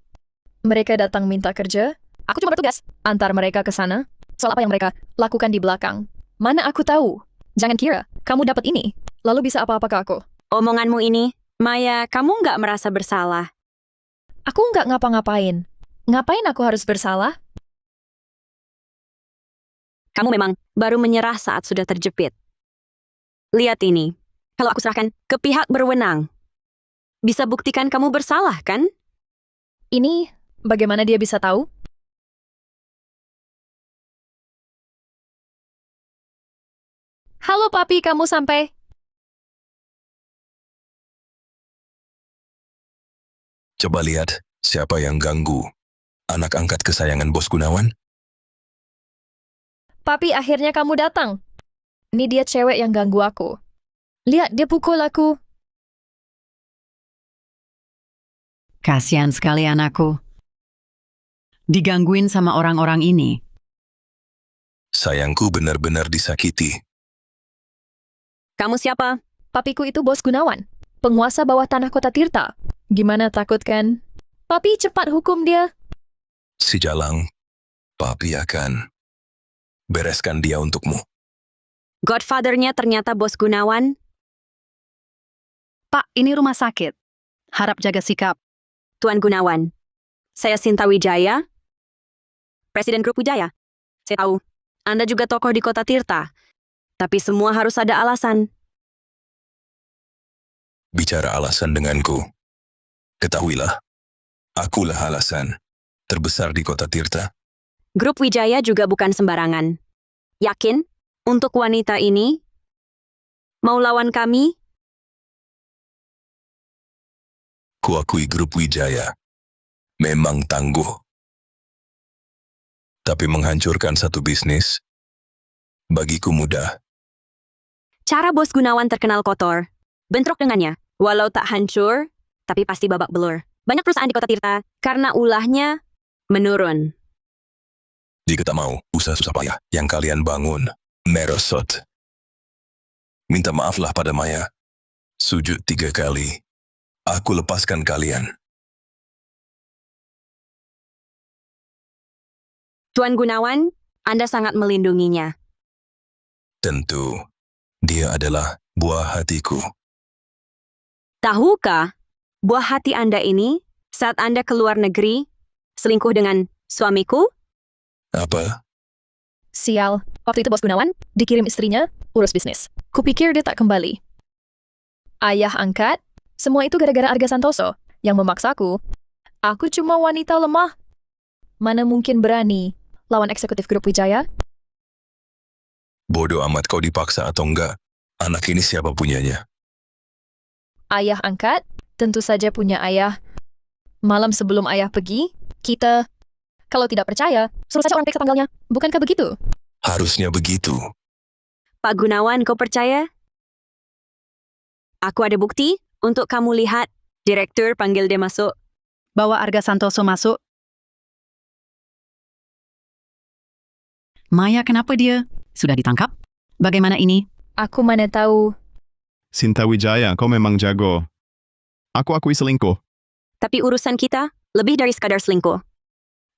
Mereka datang minta kerja. Aku cuma bertugas. Antar mereka ke sana. Soal apa yang mereka lakukan di belakang. Mana aku tahu. Jangan kira, kamu dapat ini. Lalu bisa apa-apa ke aku. Omonganmu ini, Maya, kamu nggak merasa bersalah? Aku nggak ngapa-ngapain. Ngapain aku harus bersalah? Kamu memang baru menyerah saat sudah terjepit. Lihat ini. Kalau aku serahkan ke pihak berwenang, bisa buktikan kamu bersalah, kan? Ini, bagaimana dia bisa tahu? Halo papi, kamu sampai. Coba lihat siapa yang ganggu anak angkat kesayangan Bos Gunawan. Papi, akhirnya kamu datang. Ini dia cewek yang ganggu aku. Lihat, dia pukul aku. Kasihan sekali anakku. Digangguin sama orang-orang ini. Sayangku benar-benar disakiti. Kamu siapa? Papiku itu Bos Gunawan, penguasa bawah tanah kota Tirta. Gimana, takut kan? Papi, cepat hukum dia. Si Jalang, Papi akan bereskan dia untukmu. Godfather-nya ternyata Bos Gunawan. Pak, ini rumah sakit. Harap jaga sikap. Tuan Gunawan. Saya Sinta Wijaya, Presiden Grup Wijaya. Saya tahu, Anda juga tokoh di kota Tirta. Tapi semua harus ada alasan. Bicara alasan denganku. Ketahuilah, akulah alasan terbesar di kota Tirta. Grup Wijaya juga bukan sembarangan. Yakin? Untuk wanita ini? Mau lawan kami? Kuakui grup Wijaya memang tangguh. Tapi menghancurkan satu bisnis, bagiku mudah. Cara Bos Gunawan terkenal kotor. Bentrok dengannya. Walau tak hancur, tapi pasti babak belur. Banyak perusahaan di kota Tirta karena ulahnya menurun. Jika tak mau, usaha susah payah yang kalian bangun merosot. Minta maaflah pada Maya. Sujud 3 kali. Aku lepaskan kalian. Tuan Gunawan, Anda sangat melindunginya. Tentu, dia adalah buah hatiku. Tahukah, buah hati Anda ini, saat Anda keluar negeri, selingkuh dengan suamiku? Apa? Sial, waktu itu Bos Gunawan dikirim istrinya urus bisnis. Kupikir dia tak kembali. Ayah angkat, semua itu gara-gara Arga Santoso yang memaksaku. Aku cuma wanita lemah. Mana mungkin berani lawan eksekutif grup Wijaya? Bodoh amat kau dipaksa atau enggak. Anak ini siapa punyanya? Ayah angkat, tentu saja punya ayah. Malam sebelum ayah pergi, kita, kalau tidak percaya, suruh saja orang periksa tanggalnya. Bukankah begitu? Harusnya begitu. Pak Gunawan, kau percaya? Aku ada bukti untuk kamu lihat. Direktur panggil dia masuk. Bawa Arga Santoso masuk. Maya, kenapa dia? Sudah ditangkap? Bagaimana ini? Aku mana tahu. Sinta Wijaya, kau memang jago. Aku akui selingkuh. Tapi urusan kita lebih dari sekadar selingkuh.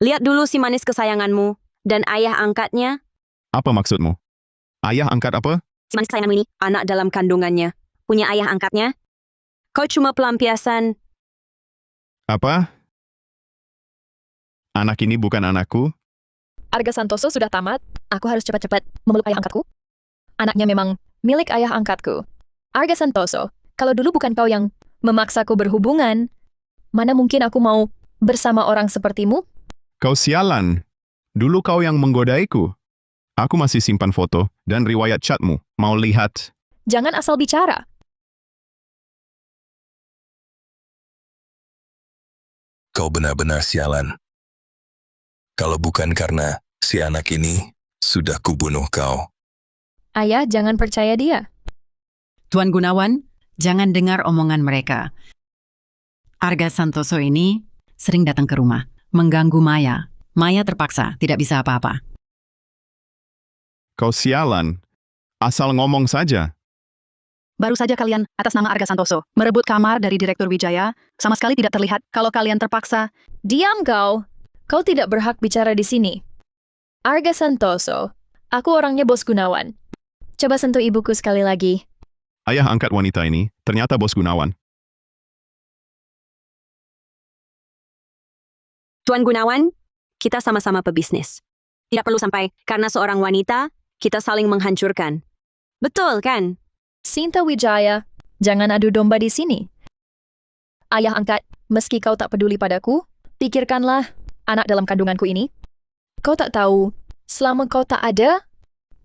Lihat dulu si manis kesayanganmu dan ayah angkatnya. Apa maksudmu? Ayah angkat apa? Si manis kesayanganmu ini, anak dalam kandungannya. Punya ayah angkatnya. Kau cuma pelampiasan. Apa? Anak ini bukan anakku? Arga Santoso sudah tamat. Aku harus cepat-cepat memeluk ayah angkatku. Anaknya memang milik ayah angkatku. Arga Santoso, kalau dulu bukan kau yang memaksaku berhubungan, mana mungkin aku mau bersama orang sepertimu? Kau sialan. Dulu kau yang menggodaiku. Aku masih simpan foto dan riwayat chatmu. Mau lihat? Jangan asal bicara. Kau benar-benar sialan. Kalau bukan karena si anak ini, sudah kubunuh kau. Ayah, jangan percaya dia. Tuan Gunawan, jangan dengar omongan mereka. Arga Santoso ini sering datang ke rumah, mengganggu Maya. Maya terpaksa tidak bisa apa-apa. Kau sialan. Asal ngomong saja. Baru saja kalian atas nama Arga Santoso merebut kamar dari Direktur Wijaya. Sama sekali tidak terlihat kalau kalian terpaksa. Diam kau. Kau tidak berhak bicara di sini. Arga Santoso, aku orangnya Bos Gunawan. Coba sentuh ibuku sekali lagi. Ayah angkat wanita ini ternyata Bos Gunawan. Tuan Gunawan, kita sama-sama pebisnis. Tidak perlu sampai karena seorang wanita, kita saling menghancurkan. Betul kan? Sinta Wijaya, jangan adu domba di sini. Ayah angkat, meski kau tak peduli padaku, pikirkanlah anak dalam kandunganku ini. Kau tak tahu, selama kau tak ada,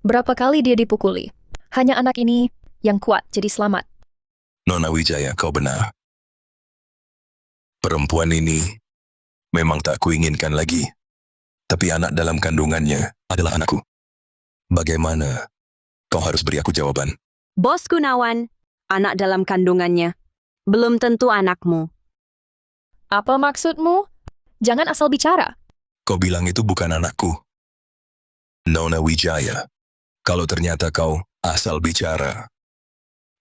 berapa kali dia dipukuli. Hanya anak ini yang kuat jadi selamat. Nona Wijaya, kau benar. Perempuan ini memang tak kuinginkan lagi. Tapi anak dalam kandungannya adalah anakku. Bagaimana? Kau harus beri aku jawaban. Bos Gunawan, anak dalam kandungannya. Belum tentu anakmu. Apa maksudmu? Jangan asal bicara. Kau bilang itu bukan anakku. Nona Wijaya. Kalau ternyata kau asal bicara,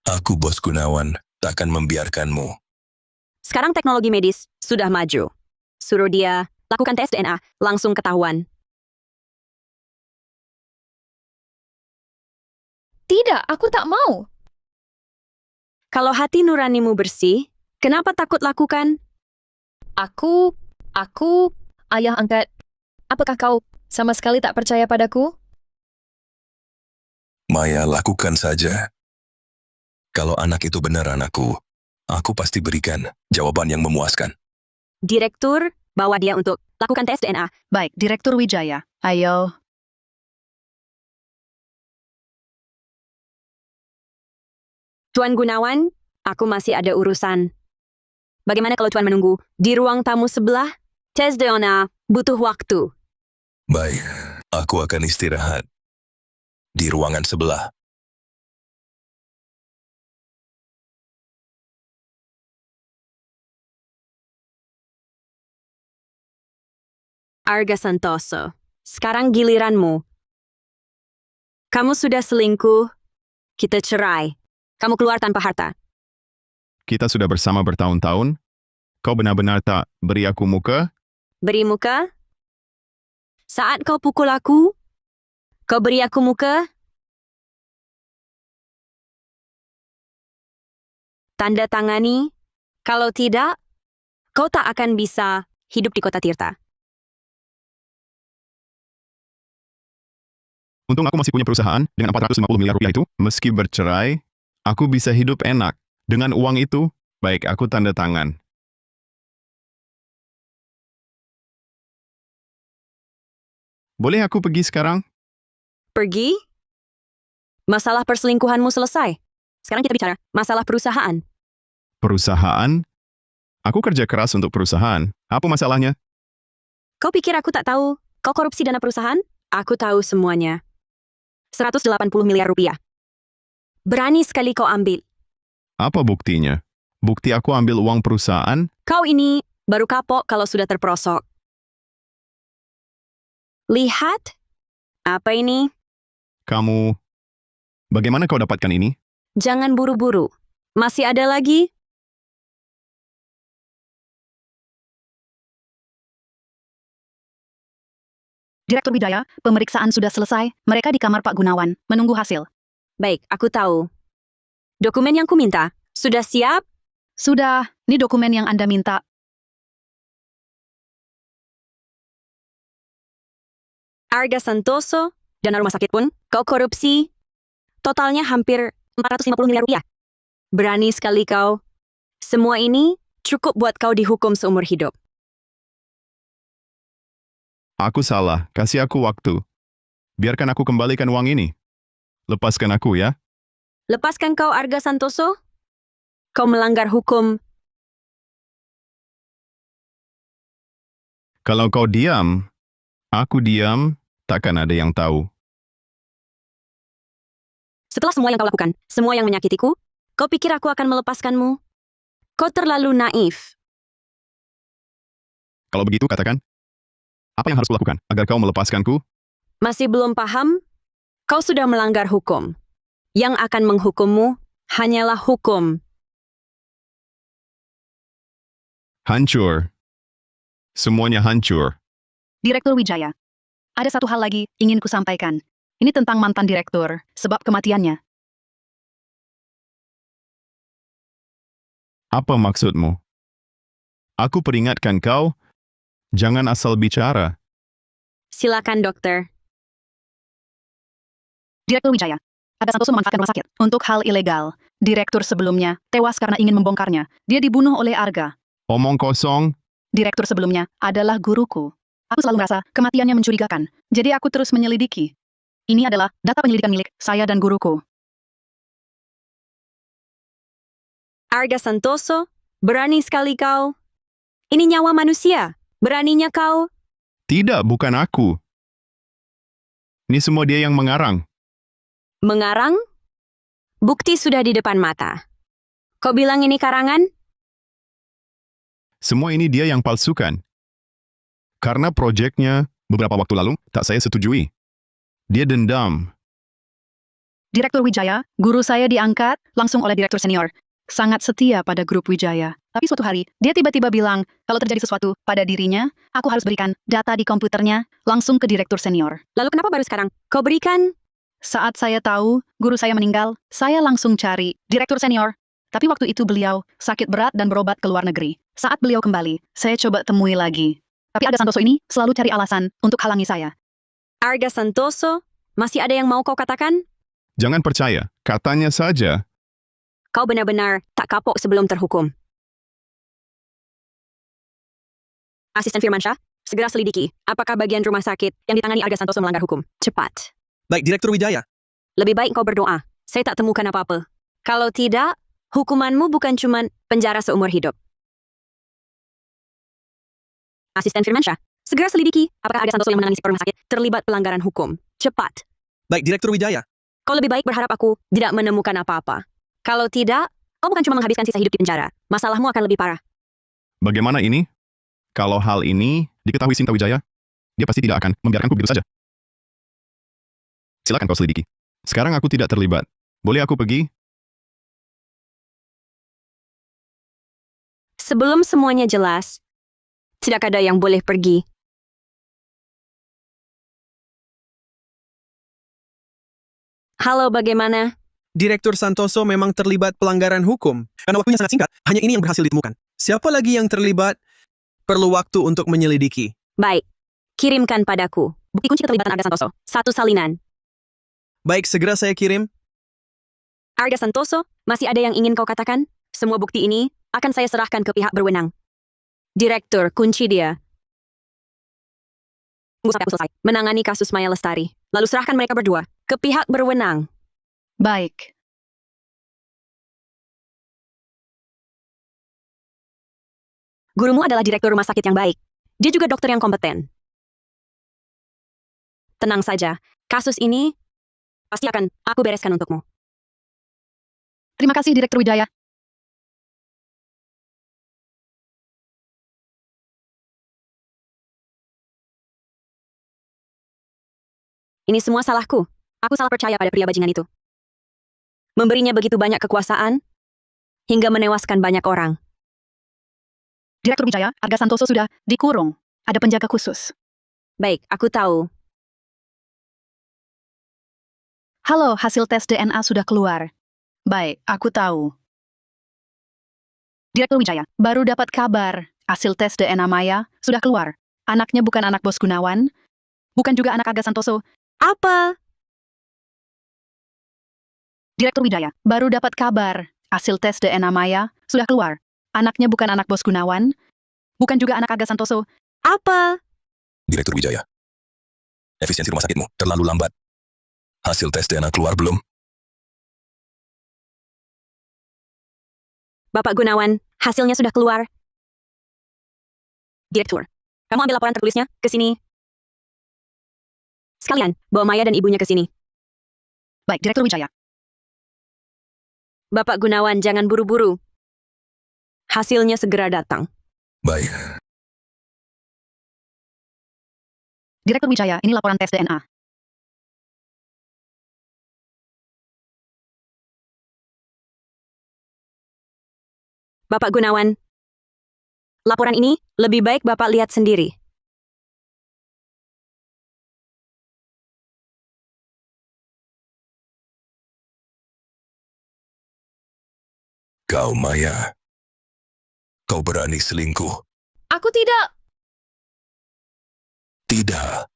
aku Bos Gunawan takkan membiarkanmu. Sekarang teknologi medis sudah maju. Suruh dia lakukan tes DNA, langsung ketahuan. Tidak, aku tak mau. Kalau hati nuranimu bersih, kenapa takut lakukan? Aku, ayah angkat. Apakah kau sama sekali tak percaya padaku? Maya, lakukan saja. Kalau anak itu benar anakku, aku pasti berikan jawaban yang memuaskan. Direktur, bawa dia untuk lakukan tes DNA. Baik, Direktur Wijaya. Ayo. Tuan Gunawan, aku masih ada urusan. Bagaimana kalau Tuan menunggu di ruang tamu sebelah? Tes DNA butuh waktu. Baik, aku akan istirahat di ruangan sebelah. Arga Santoso, sekarang giliranmu. Kamu sudah selingkuh, kita cerai. Kamu keluar tanpa harta. Kita sudah bersama bertahun-tahun. Kau benar-benar tak beri aku muka? Beri muka? Saat kau pukul aku, kau beri aku muka? Tanda tangani. Kalau tidak, kau tak akan bisa hidup di kota Tirta. Untung aku masih punya perusahaan dengan 450 miliar rupiah itu. Meski bercerai, aku bisa hidup enak. Dengan uang itu, baik aku tanda tangan. Boleh aku pergi sekarang? Pergi? Masalah perselingkuhanmu selesai. Sekarang kita bicara masalah perusahaan. Perusahaan? Aku kerja keras untuk perusahaan. Apa masalahnya? Kau pikir aku tak tahu? Kau korupsi dana perusahaan? Aku tahu semuanya. 180 miliar rupiah. Berani sekali kau ambil. Apa buktinya? Bukti aku ambil uang perusahaan? Kau ini baru kapok kalau sudah terperosok. Lihat. Apa ini? Kamu... Bagaimana kau dapatkan ini? Jangan buru-buru. Masih ada lagi? Direktur Wijaya, pemeriksaan sudah selesai. Mereka di kamar Pak Gunawan, menunggu hasil. Baik, aku tahu. Dokumen yang kuminta, sudah siap? Sudah, ini dokumen yang Anda minta. Arga Santoso, dana rumah sakit pun, kau korupsi. Totalnya hampir 450 miliar rupiah. Berani sekali kau. Semua ini cukup buat kau dihukum seumur hidup. Aku salah, kasih aku waktu. Biarkan aku kembalikan uang ini. Lepaskan aku ya. Lepaskan kau Arga Santoso? Kau melanggar hukum. Kalau kau diam, aku diam, takkan ada yang tahu. Setelah semua yang kau lakukan, semua yang menyakitiku, kau pikir aku akan melepaskanmu? Kau terlalu naif. Kalau begitu, katakan. Apa yang harus kulakukan agar kau melepaskanku? Masih belum paham? Kau sudah melanggar hukum. Yang akan menghukummu hanyalah hukum. Hancur. Semuanya hancur. Direktur Wijaya, ada satu hal lagi ingin kusampaikan. Ini tentang mantan direktur, sebab kematiannya. Apa maksudmu? Aku peringatkan kau, jangan asal bicara. Silakan, dokter. Direktur Wijaya, ada Santoso memanfaatkan rumah sakit untuk hal ilegal. Direktur sebelumnya tewas karena ingin membongkarnya. Dia dibunuh oleh Arga. Omong kosong. Direktur sebelumnya adalah guruku. Aku selalu merasa kematiannya mencurigakan. Jadi aku terus menyelidiki. Ini adalah data penyelidikan milik saya dan guruku. Arga Santoso, berani sekali kau. Ini nyawa manusia. Beraninya kau. Tidak, bukan aku. Ini semua dia yang mengarang. Mengarang? Bukti sudah di depan mata. Kau bilang ini karangan? Semua ini dia yang palsukan. Karena proyeknya beberapa waktu lalu tak saya setujui. Dia dendam. Direktur Wijaya, guru saya diangkat langsung oleh direktur senior. Sangat setia pada grup Wijaya. Tapi suatu hari, dia tiba-tiba bilang, kalau terjadi sesuatu pada dirinya, aku harus berikan data di komputernya langsung ke direktur senior. Lalu kenapa baru sekarang? Kau berikan? Saat saya tahu guru saya meninggal, saya langsung cari direktur senior. Tapi waktu itu beliau sakit berat dan berobat ke luar negeri. Saat beliau kembali, saya coba temui lagi. Tapi Arga Santoso ini selalu cari alasan untuk halangi saya. Arga Santoso? Masih ada yang mau kau katakan? Jangan percaya, katanya saja. Kau benar-benar tak kapok sebelum terhukum. Asisten Firmansyah, segera selidiki apakah bagian rumah sakit yang ditangani Arga Santoso melanggar hukum. Cepat. Baik, Direktur Wijaya. Lebih baik kau berdoa. Saya tak temukan apa-apa. Kalau tidak, hukumanmu bukan cuma penjara seumur hidup. Asisten Firmansyah, segera selidiki apakah Arga Santoso yang menangani si rumah sakit terlibat pelanggaran hukum. Cepat. Baik, Direktur Wijaya. Kau lebih baik berharap aku tidak menemukan apa-apa. Kalau tidak, kau bukan cuma menghabiskan sisa hidup di penjara. Masalahmu akan lebih parah. Bagaimana ini? Kalau hal ini diketahui Sinta Wijaya, dia pasti tidak akan membiarkanku begitu saja. Silakan kau selidiki. Sekarang aku tidak terlibat. Boleh aku pergi? Sebelum semuanya jelas, tidak ada yang boleh pergi. Halo, bagaimana? Direktur Santoso memang terlibat pelanggaran hukum. Karena waktunya sangat singkat, hanya ini yang berhasil ditemukan. Siapa lagi yang terlibat? Perlu waktu untuk menyelidiki. Baik, kirimkan padaku bukti kunci keterlibatan Arga Santoso. 1 salinan. Baik, segera saya kirim. Arga Santoso, masih ada yang ingin kau katakan? Semua bukti ini akan saya serahkan ke pihak berwenang. Direktur, kunci dia. Tunggu sampai aku selesai menangani kasus Maya Lestari. Lalu serahkan mereka berdua ke pihak berwenang. Baik. Gurumu adalah direktur rumah sakit yang baik. Dia juga dokter yang kompeten. Tenang saja, kasus ini pasti akan aku bereskan untukmu. Terima kasih, Direktur Wijaya. Ini semua salahku. Aku salah percaya pada pria bajingan itu. Memberinya begitu banyak kekuasaan, hingga menewaskan banyak orang. Direktur Wijaya, Arga Santoso sudah dikurung. Ada penjaga khusus. Baik, aku tahu. Halo, hasil tes DNA sudah keluar. Baik, aku tahu. Direktur Wijaya, baru dapat kabar. Hasil tes DNA Maya sudah keluar. Anaknya bukan anak Bos Gunawan, bukan juga anak Arga Santoso. Apa? Direktur Wijaya, baru dapat kabar. Hasil tes DNA Maya sudah keluar. Anaknya bukan anak Bos Gunawan, bukan juga anak Arga Santoso. Apa? Direktur Wijaya. Efisiensi rumah sakitmu terlalu lambat. Hasil tes DNA keluar belum? Bapak Gunawan, hasilnya sudah keluar. Direktur, kamu ambil laporan tertulisnya ke sini. Sekalian, bawa Maya dan ibunya ke sini. Baik, Direktur Wijaya. Bapak Gunawan, jangan buru-buru. Hasilnya segera datang. Baik. Direktur Wijaya, ini laporan tes DNA. Bapak Gunawan, laporan ini lebih baik Bapak lihat sendiri. Kau Maya. Kau berani selingkuh? Aku tidak. Tidak.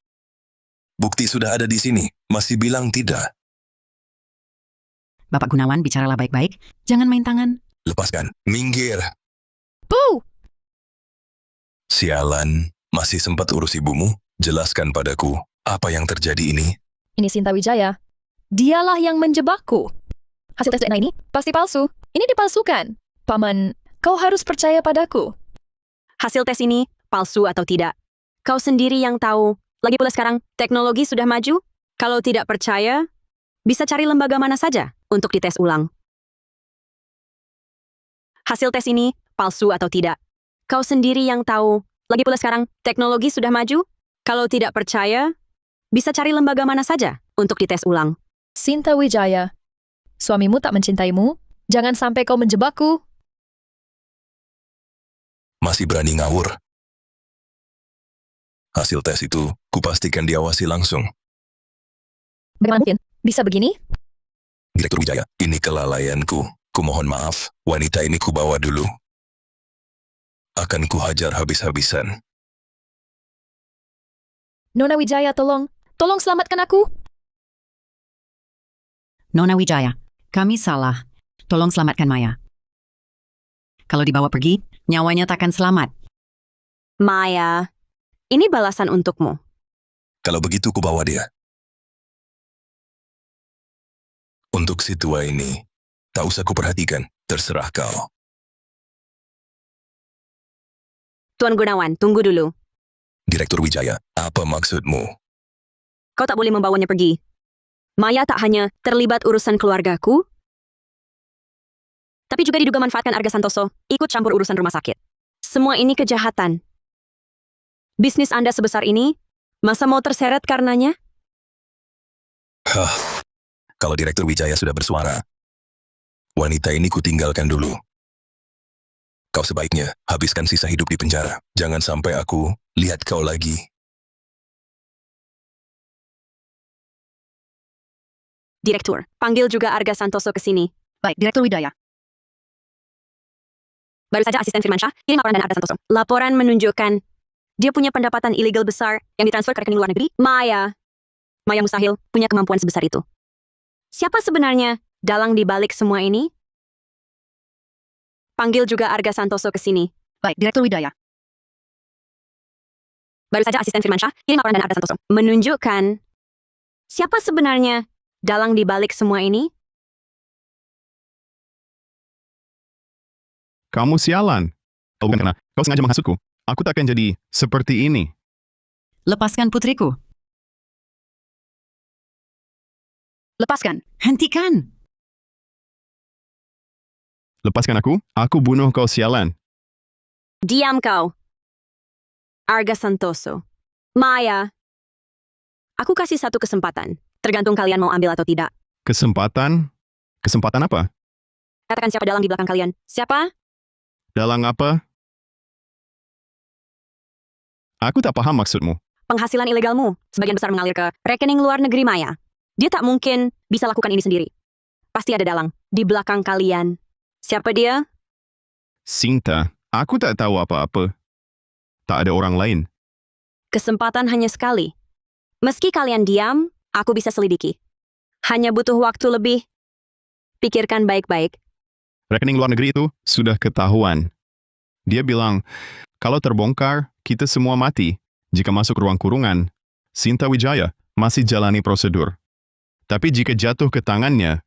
Bukti sudah ada di sini. Masih bilang tidak. Bapak Gunawan, bicaralah baik-baik. Jangan main tangan. Lepaskan. Minggir. Bu! Sialan. Masih sempat urus ibumu? Jelaskan padaku. Apa yang terjadi ini? Ini Sinta Wijaya. Dialah yang menjebakku. Hasil tes DNA ini pasti palsu. Ini dipalsukan. Paman, kau harus percaya padaku. Hasil tes ini palsu atau tidak. Kau sendiri yang tahu. Lagi pula sekarang, teknologi sudah maju. Kalau tidak percaya, bisa cari lembaga mana saja untuk dites ulang. Hasil tes ini palsu atau tidak. Kau sendiri yang tahu. Lagi pula sekarang, teknologi sudah maju. Kalau tidak percaya, bisa cari lembaga mana saja untuk dites ulang. Sinta Wijaya, suamimu tak mencintaimu? Jangan sampai kau menjebakku. Masih berani ngawur? Hasil tes itu, kupastikan diawasi langsung. Bagaimana mungkin? Bisa begini? Direktur Wijaya, ini kelalaianku. Kumohon maaf, wanita ini kubawa dulu. Akan kuhajar habis-habisan. Nona Wijaya, tolong. Tolong selamatkan aku. Nona Wijaya, kami salah. Tolong selamatkan Maya. Kalau dibawa pergi, nyawanya takkan selamat. Maya, ini balasan untukmu. Kalau begitu kubawa dia. Untuk si tua ini, tak usah kuperhatikan, terserah kau. Tuan Gunawan, tunggu dulu. Direktur Wijaya, apa maksudmu? Kau tak boleh membawanya pergi. Maya tak hanya terlibat urusan keluargaku, tapi juga diduga manfaatkan Arga Santoso, ikut campur urusan rumah sakit. Semua ini kejahatan. Bisnis Anda sebesar ini, masa mau terseret karenanya? Hah, kalau Direktur Wijaya sudah bersuara, wanita ini kutinggalkan dulu. Kau sebaiknya habiskan sisa hidup di penjara. Jangan sampai aku lihat kau lagi. Direktur, panggil juga Arga Santoso ke sini. Baik, Direktur Wijaya. Baru saja asisten Firmansyah kirim laporan dana Arga Santoso. Laporan menunjukkan dia punya pendapatan ilegal besar yang ditransfer ke rekening luar negeri. Maya mustahil punya kemampuan sebesar itu. Siapa sebenarnya dalang di balik semua ini? Panggil juga Arga Santoso ke sini. Baik, Direktur Wijaya. Baru saja asisten Firmansyah kirim laporan dana Arga Santoso. Menunjukkan siapa sebenarnya dalang di balik semua ini? Kamu sialan. Kalau bukan karena kau sengaja menghasutku, aku tak akan jadi seperti ini. Lepaskan putriku. Lepaskan. Hentikan. Lepaskan aku bunuh kau sialan. Diam kau. Arga Santoso. Maya. Aku kasih satu kesempatan. Tergantung kalian mau ambil atau tidak. Kesempatan? Kesempatan apa? Katakan siapa dalang di belakang kalian. Siapa? Dalang apa? Aku tak paham maksudmu. Penghasilan ilegalmu sebagian besar mengalir ke rekening luar negeri Maya. Dia tak mungkin bisa lakukan ini sendiri. Pasti ada dalang di belakang kalian. Siapa dia? Sinta, aku tak tahu apa-apa. Tak ada orang lain. Kesempatan hanya sekali. Meski kalian diam, aku bisa selidiki. Hanya butuh waktu lebih. Pikirkan baik-baik. Rekening luar negeri itu sudah ketahuan. Dia bilang, kalau terbongkar, kita semua mati. Jika masuk ruang kurungan, Sinta Wijaya masih jalani prosedur. Tapi jika jatuh ke tangannya,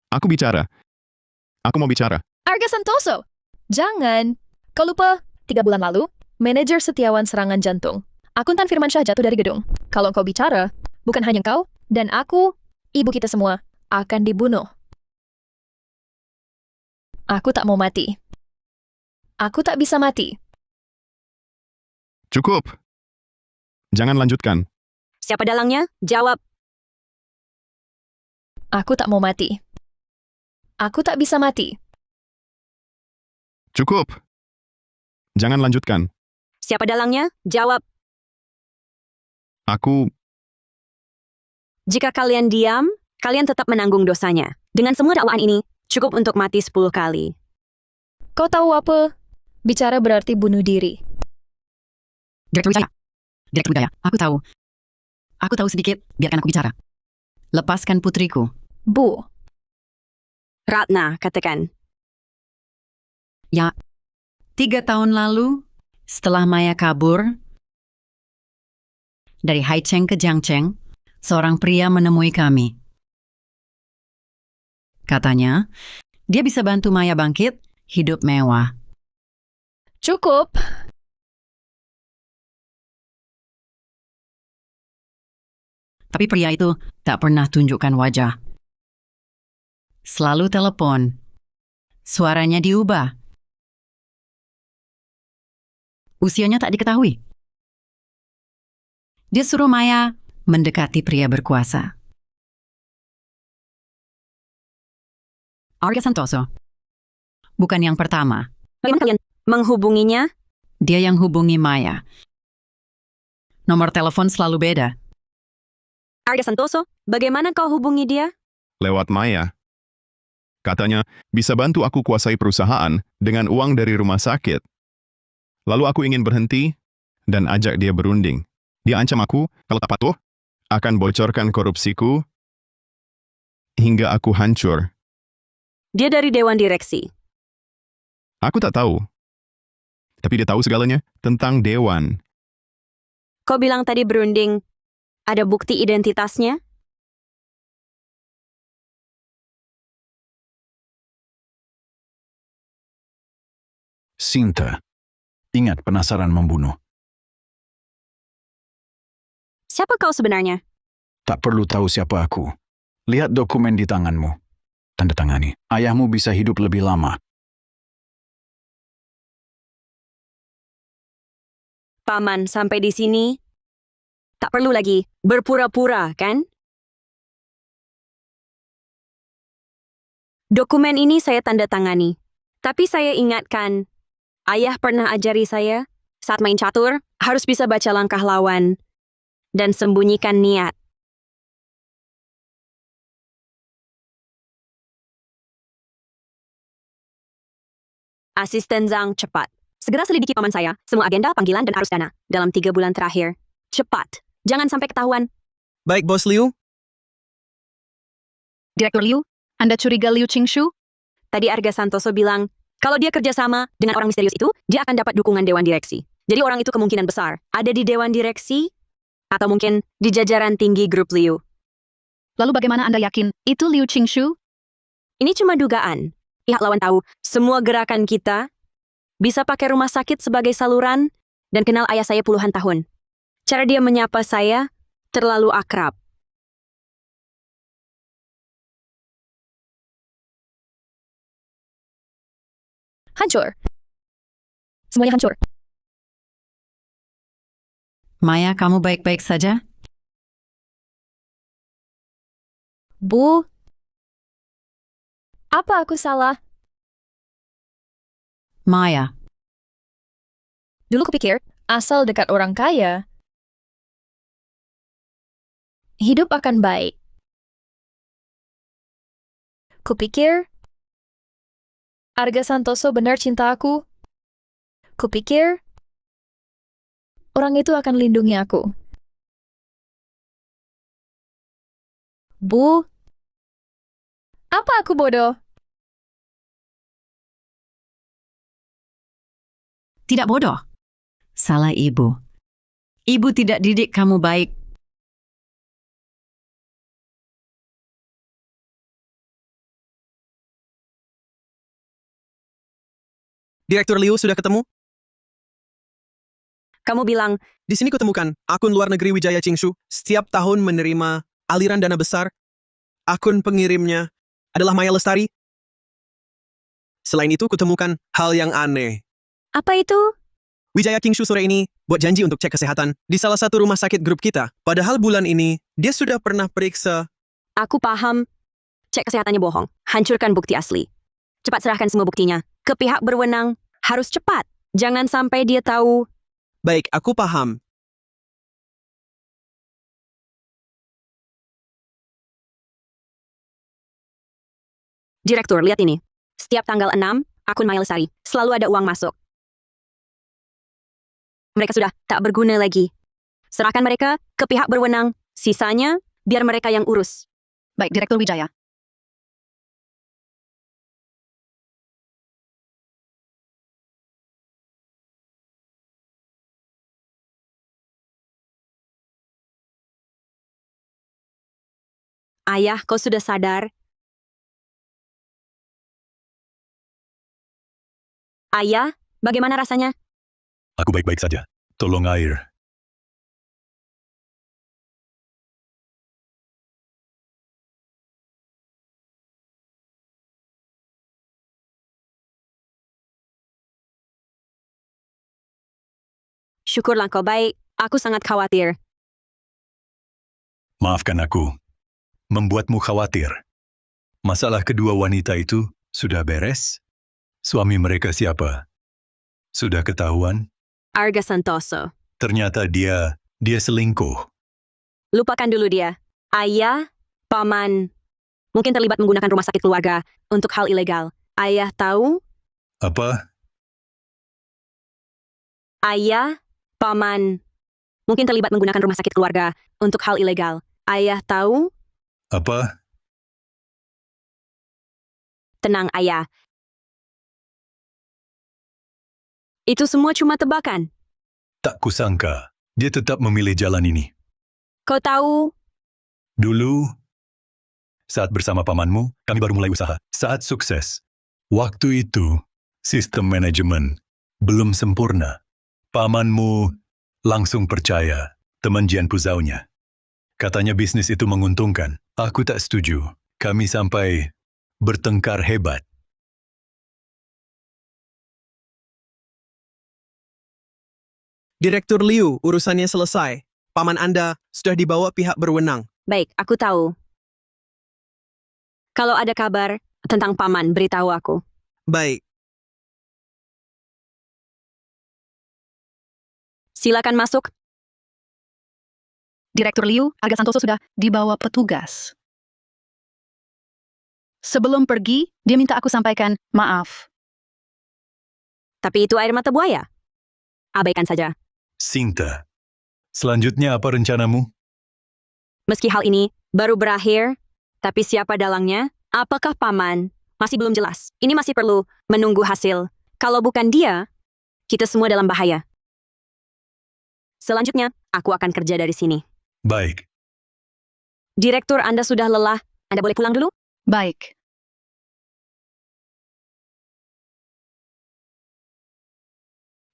aku bicara. Aku mau bicara. Arga Santoso! Jangan. Kau lupa, 3 bulan lalu, manajer Setiawan serangan jantung. Akuntan Firmansyah jatuh dari gedung. Kalau kau bicara, bukan hanya kau, dan aku, ibu kita semua, akan dibunuh. Aku tak mau mati. Aku tak bisa mati. Cukup. Jangan lanjutkan. Siapa dalangnya? Jawab. Aku tak mau mati. Aku tak bisa mati. Cukup. Jangan lanjutkan. Siapa dalangnya? Jawab. Aku, Jika kalian diam, kalian tetap menanggung dosanya. Dengan semua dakwaan ini, cukup untuk mati 10 kali. Kau tahu apa? Bicara berarti bunuh diri. Direktur Wijaya. Direktur Wijaya, aku tahu. Aku tahu sedikit, biarkan aku bicara. Lepaskan putriku. Bu, Ratna, katakan. Ya, 3 tahun lalu, setelah Maya kabur, dari Haicheng ke Jiangcheng, seorang pria menemui kami. Katanya, dia bisa bantu Maya bangkit, hidup mewah. cukup. Tapi pria itu tak pernah tunjukkan wajah. Selalu telepon. Suaranya diubah. Usianya tak diketahui. Dia suruh Maya mendekati pria berkuasa. Arga Santoso. Bukan yang pertama. Bagaimana kalian menghubunginya? Dia yang hubungi Maya. Nomor telepon selalu beda. Arga Santoso, bagaimana kau hubungi dia? Lewat Maya. Katanya, bisa bantu aku kuasai perusahaan dengan uang dari rumah sakit. Lalu aku ingin berhenti dan ajak dia berunding. Dia ancam aku, kalau tak patuh, akan bocorkan korupsiku hingga aku hancur. Dia dari Dewan Direksi. Aku tak tahu. Tapi dia tahu segalanya tentang Dewan. Kau bilang tadi berunding, ada bukti identitasnya? Sinta. Ingat penasaran membunuh. Siapa kau sebenarnya? Tak perlu tahu siapa aku. Lihat dokumen di tanganmu. Tanda tangani. Ayahmu bisa hidup lebih lama. Paman, sampai di sini, tak perlu lagi berpura-pura, kan? Dokumen ini saya tanda tangani. Tapi saya ingatkan, ayah pernah ajari saya, saat main catur, harus bisa baca langkah lawan dan sembunyikan niat. Asisten Zhang cepat. Segera selidiki paman saya, semua agenda, panggilan, dan arus dana dalam 3 bulan terakhir. Cepat. Jangan sampai ketahuan. Baik, Bos Liu. Direktur Liu, Anda curiga Liu Qingshu? Tadi Arga Santoso bilang, kalau dia kerjasama dengan orang misterius itu, dia akan dapat dukungan Dewan Direksi. Jadi orang itu kemungkinan besar ada di Dewan Direksi, atau mungkin di jajaran tinggi grup Liu. Lalu bagaimana Anda yakin itu Liu Qingshu? Ini cuma dugaan. Pihak lawan tahu semua gerakan kita, bisa pakai rumah sakit sebagai saluran, dan kenal ayah saya puluhan tahun. Cara dia menyapa saya terlalu akrab. Hancur. Semuanya hancur. Maya, kamu baik-baik saja? Bu, apa aku salah? Maya, Dulu kupikir, asal dekat orang kaya, hidup akan baik. Kupikir, Arga Santoso benar cinta aku. Kupikir, orang itu akan lindungi aku. Bu, apa aku bodoh? tidak bodoh. Salah ibu. Ibu tidak didik kamu baik. Direktur Liu sudah ketemu? Kamu bilang, Di sini kutemukan akun luar negeri Wijaya Qingshu setiap tahun menerima aliran dana besar. Akun pengirimnya adalah Maya Lestari. Selain itu, kutemukan hal yang aneh. apa itu? Wijaya Qingshu sore ini buat janji untuk cek kesehatan di salah satu rumah sakit grup kita. Padahal bulan ini, dia sudah pernah periksa. Aku paham. Cek kesehatannya bohong. Hancurkan bukti asli. Cepat serahkan semua buktinya. Ke pihak berwenang. Harus cepat. Jangan sampai dia tahu. Baik, aku paham. Direktur, lihat ini. Setiap tanggal 6, akun Maya Lestari. Selalu ada uang masuk. Mereka sudah tak berguna lagi. Serahkan mereka ke pihak berwenang. Sisanya, biar mereka yang urus. Baik, Direktur Wijaya. Ayah, kau sudah sadar? Ayah, bagaimana rasanya? Aku baik-baik saja. Tolong air. Syukurlah kau baik. Aku sangat khawatir. Maafkan aku. Membuatmu khawatir. Masalah kedua wanita itu sudah beres? Suami mereka siapa? Sudah ketahuan? Arga Santoso. Ternyata dia selingkuh. Lupakan dulu dia. Ayah, paman, mungkin terlibat menggunakan rumah sakit keluarga untuk hal ilegal. Ayah tahu? Apa? Ayah, paman, mungkin terlibat menggunakan rumah sakit keluarga untuk hal ilegal. Ayah tahu? Apa? Tenang, ayah. Itu semua cuma tebakan. Tak kusangka, dia tetap memilih jalan ini. Kau tahu? Dulu, saat bersama pamanmu, kami baru mulai usaha. Saat sukses, waktu itu, sistem manajemen belum sempurna. Pamanmu langsung percaya teman Jian Puzaunya. Katanya bisnis itu menguntungkan. Aku tak setuju. Kami sampai bertengkar hebat. Direktur Liu, urusannya selesai. Paman Anda sudah dibawa pihak berwenang. Baik, aku tahu. Kalau ada kabar tentang paman, beritahu aku. Baik. Silakan masuk. Direktur Liu, Arga Santoso sudah dibawa petugas. Sebelum pergi, dia minta aku sampaikan maaf. Tapi itu air mata buaya. Abaikan saja. Sinta, selanjutnya apa rencanamu? Meski hal ini baru berakhir, tapi siapa dalangnya? Apakah paman? Masih belum jelas. Ini masih perlu menunggu hasil. Kalau bukan dia, kita semua dalam bahaya. Selanjutnya, aku akan kerja dari sini. Baik. Direktur, Anda sudah lelah. Anda boleh pulang dulu? Baik.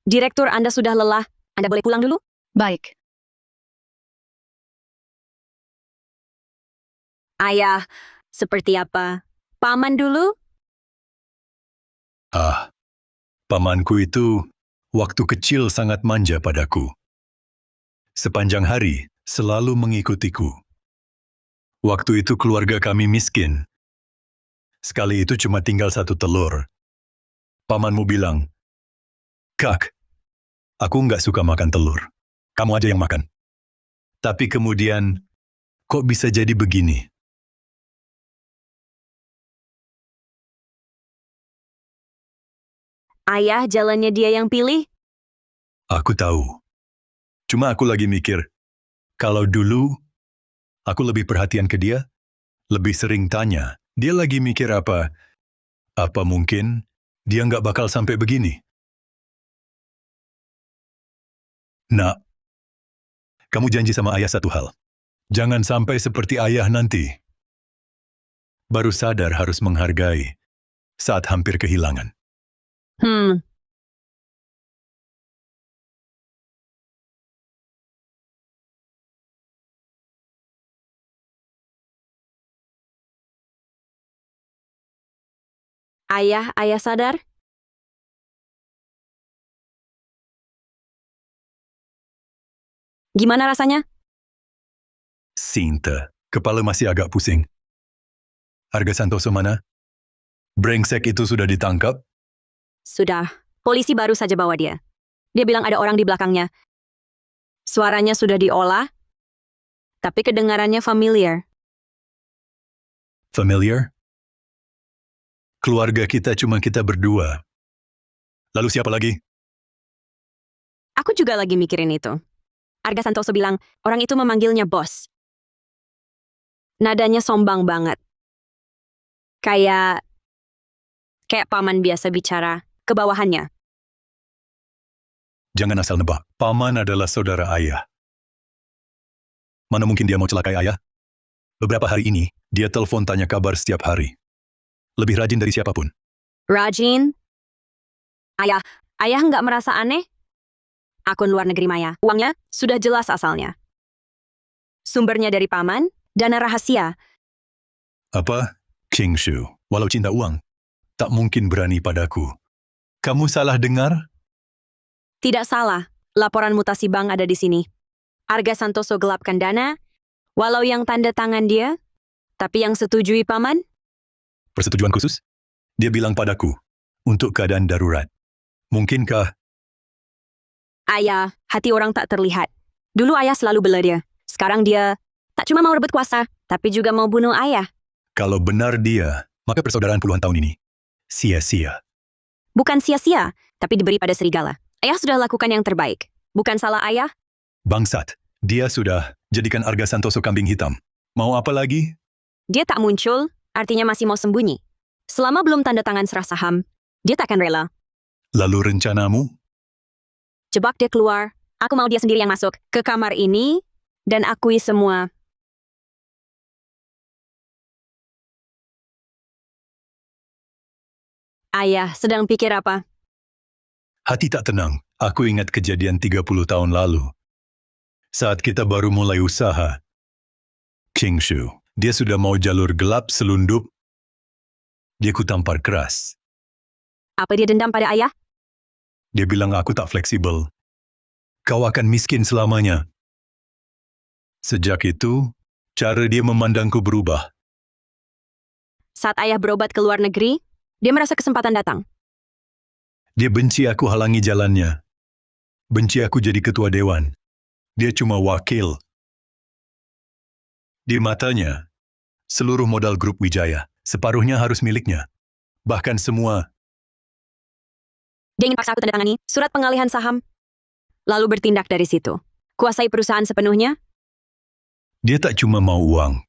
Direktur, Anda sudah lelah. Anda boleh pulang dulu? Baik. Ayah, seperti apa? Paman dulu? Pamanku itu waktu kecil sangat manja padaku. Sepanjang hari selalu mengikutiku. Waktu itu keluarga kami miskin. Sekali itu cuma tinggal 1 telur. Pamanmu bilang, "Kak, aku nggak suka makan telur. Kamu aja yang makan." Tapi kemudian, kok bisa jadi begini? Ayah, jalannya dia yang pilih? Aku tahu. Cuma aku lagi mikir, kalau dulu aku lebih perhatian ke dia, lebih sering tanya, dia lagi mikir apa? Apa mungkin dia nggak bakal sampai begini? Nak, kamu janji sama ayah satu hal. Jangan sampai seperti ayah nanti. Baru sadar harus menghargai saat hampir kehilangan. Ayah sadar? Gimana rasanya? Sinta, kepala masih agak pusing. Arga Santoso mana? Brengsek itu sudah ditangkap? Sudah. Polisi baru saja bawa dia. Dia bilang ada orang di belakangnya. Suaranya sudah diolah, tapi kedengarannya familiar. Familiar? Keluarga kita cuma kita berdua. Lalu siapa lagi? Aku juga lagi mikirin itu. Arga Santoso bilang, orang itu memanggilnya bos. Nadanya sombong banget. Kayak paman biasa bicara ke bawahannya. Jangan asal nebak. Paman adalah saudara ayah. Mana mungkin dia mau celakai ayah? Beberapa hari ini, dia telepon tanya kabar setiap hari. Lebih rajin dari siapapun. Rajin? Ayah nggak merasa aneh? Akun luar negeri Maya. Uangnya sudah jelas asalnya. Sumbernya dari paman, dana rahasia. Apa? King Shu, walau cinta uang, tak mungkin berani padaku. Kamu salah dengar? Tidak salah. Laporan mutasi bank ada di sini. Arga Santoso gelapkan dana, Walau yang tanda tangan dia, tapi yang setujui paman? Persetujuan khusus? Dia bilang padaku, untuk keadaan darurat. Mungkinkah Ayah, hati orang tak terlihat. Dulu ayah selalu bela dia. Sekarang dia tak cuma mau rebut kuasa, tapi juga mau bunuh ayah. kalau benar dia, maka persaudaraan puluhan tahun ini sia-sia. Bukan sia-sia, tapi diberi pada serigala. Ayah sudah lakukan yang terbaik. Bukan salah ayah? Bangsat, dia sudah jadikan Arga Santoso kambing hitam. Mau apa lagi? Dia tak muncul, artinya masih mau sembunyi. Selama belum tanda tangan serah saham, dia takkan rela. Lalu rencanamu? Jebak dia keluar. Aku mau dia sendiri yang masuk ke kamar ini dan akui semua. Ayah sedang pikir apa? Hati tak tenang. Aku ingat kejadian 30 tahun lalu. Saat kita baru mulai usaha. King Shu, dia sudah mau jalur gelap selundup. Dia kutampar keras. Apa dia dendam pada ayah? Dia bilang aku tak fleksibel. Kau akan miskin selamanya. Sejak itu, cara dia memandangku berubah. Saat ayah berobat ke luar negeri, dia merasa kesempatan datang. Dia benci aku halangi jalannya. Benci aku jadi ketua dewan. Dia cuma wakil. Di matanya, seluruh modal grup Wijaya, separuhnya harus miliknya. Bahkan semua. Dia ingin paksa aku tanda tangani surat pengalihan saham. Lalu bertindak dari situ. Kuasai perusahaan sepenuhnya. Dia tak cuma mau uang.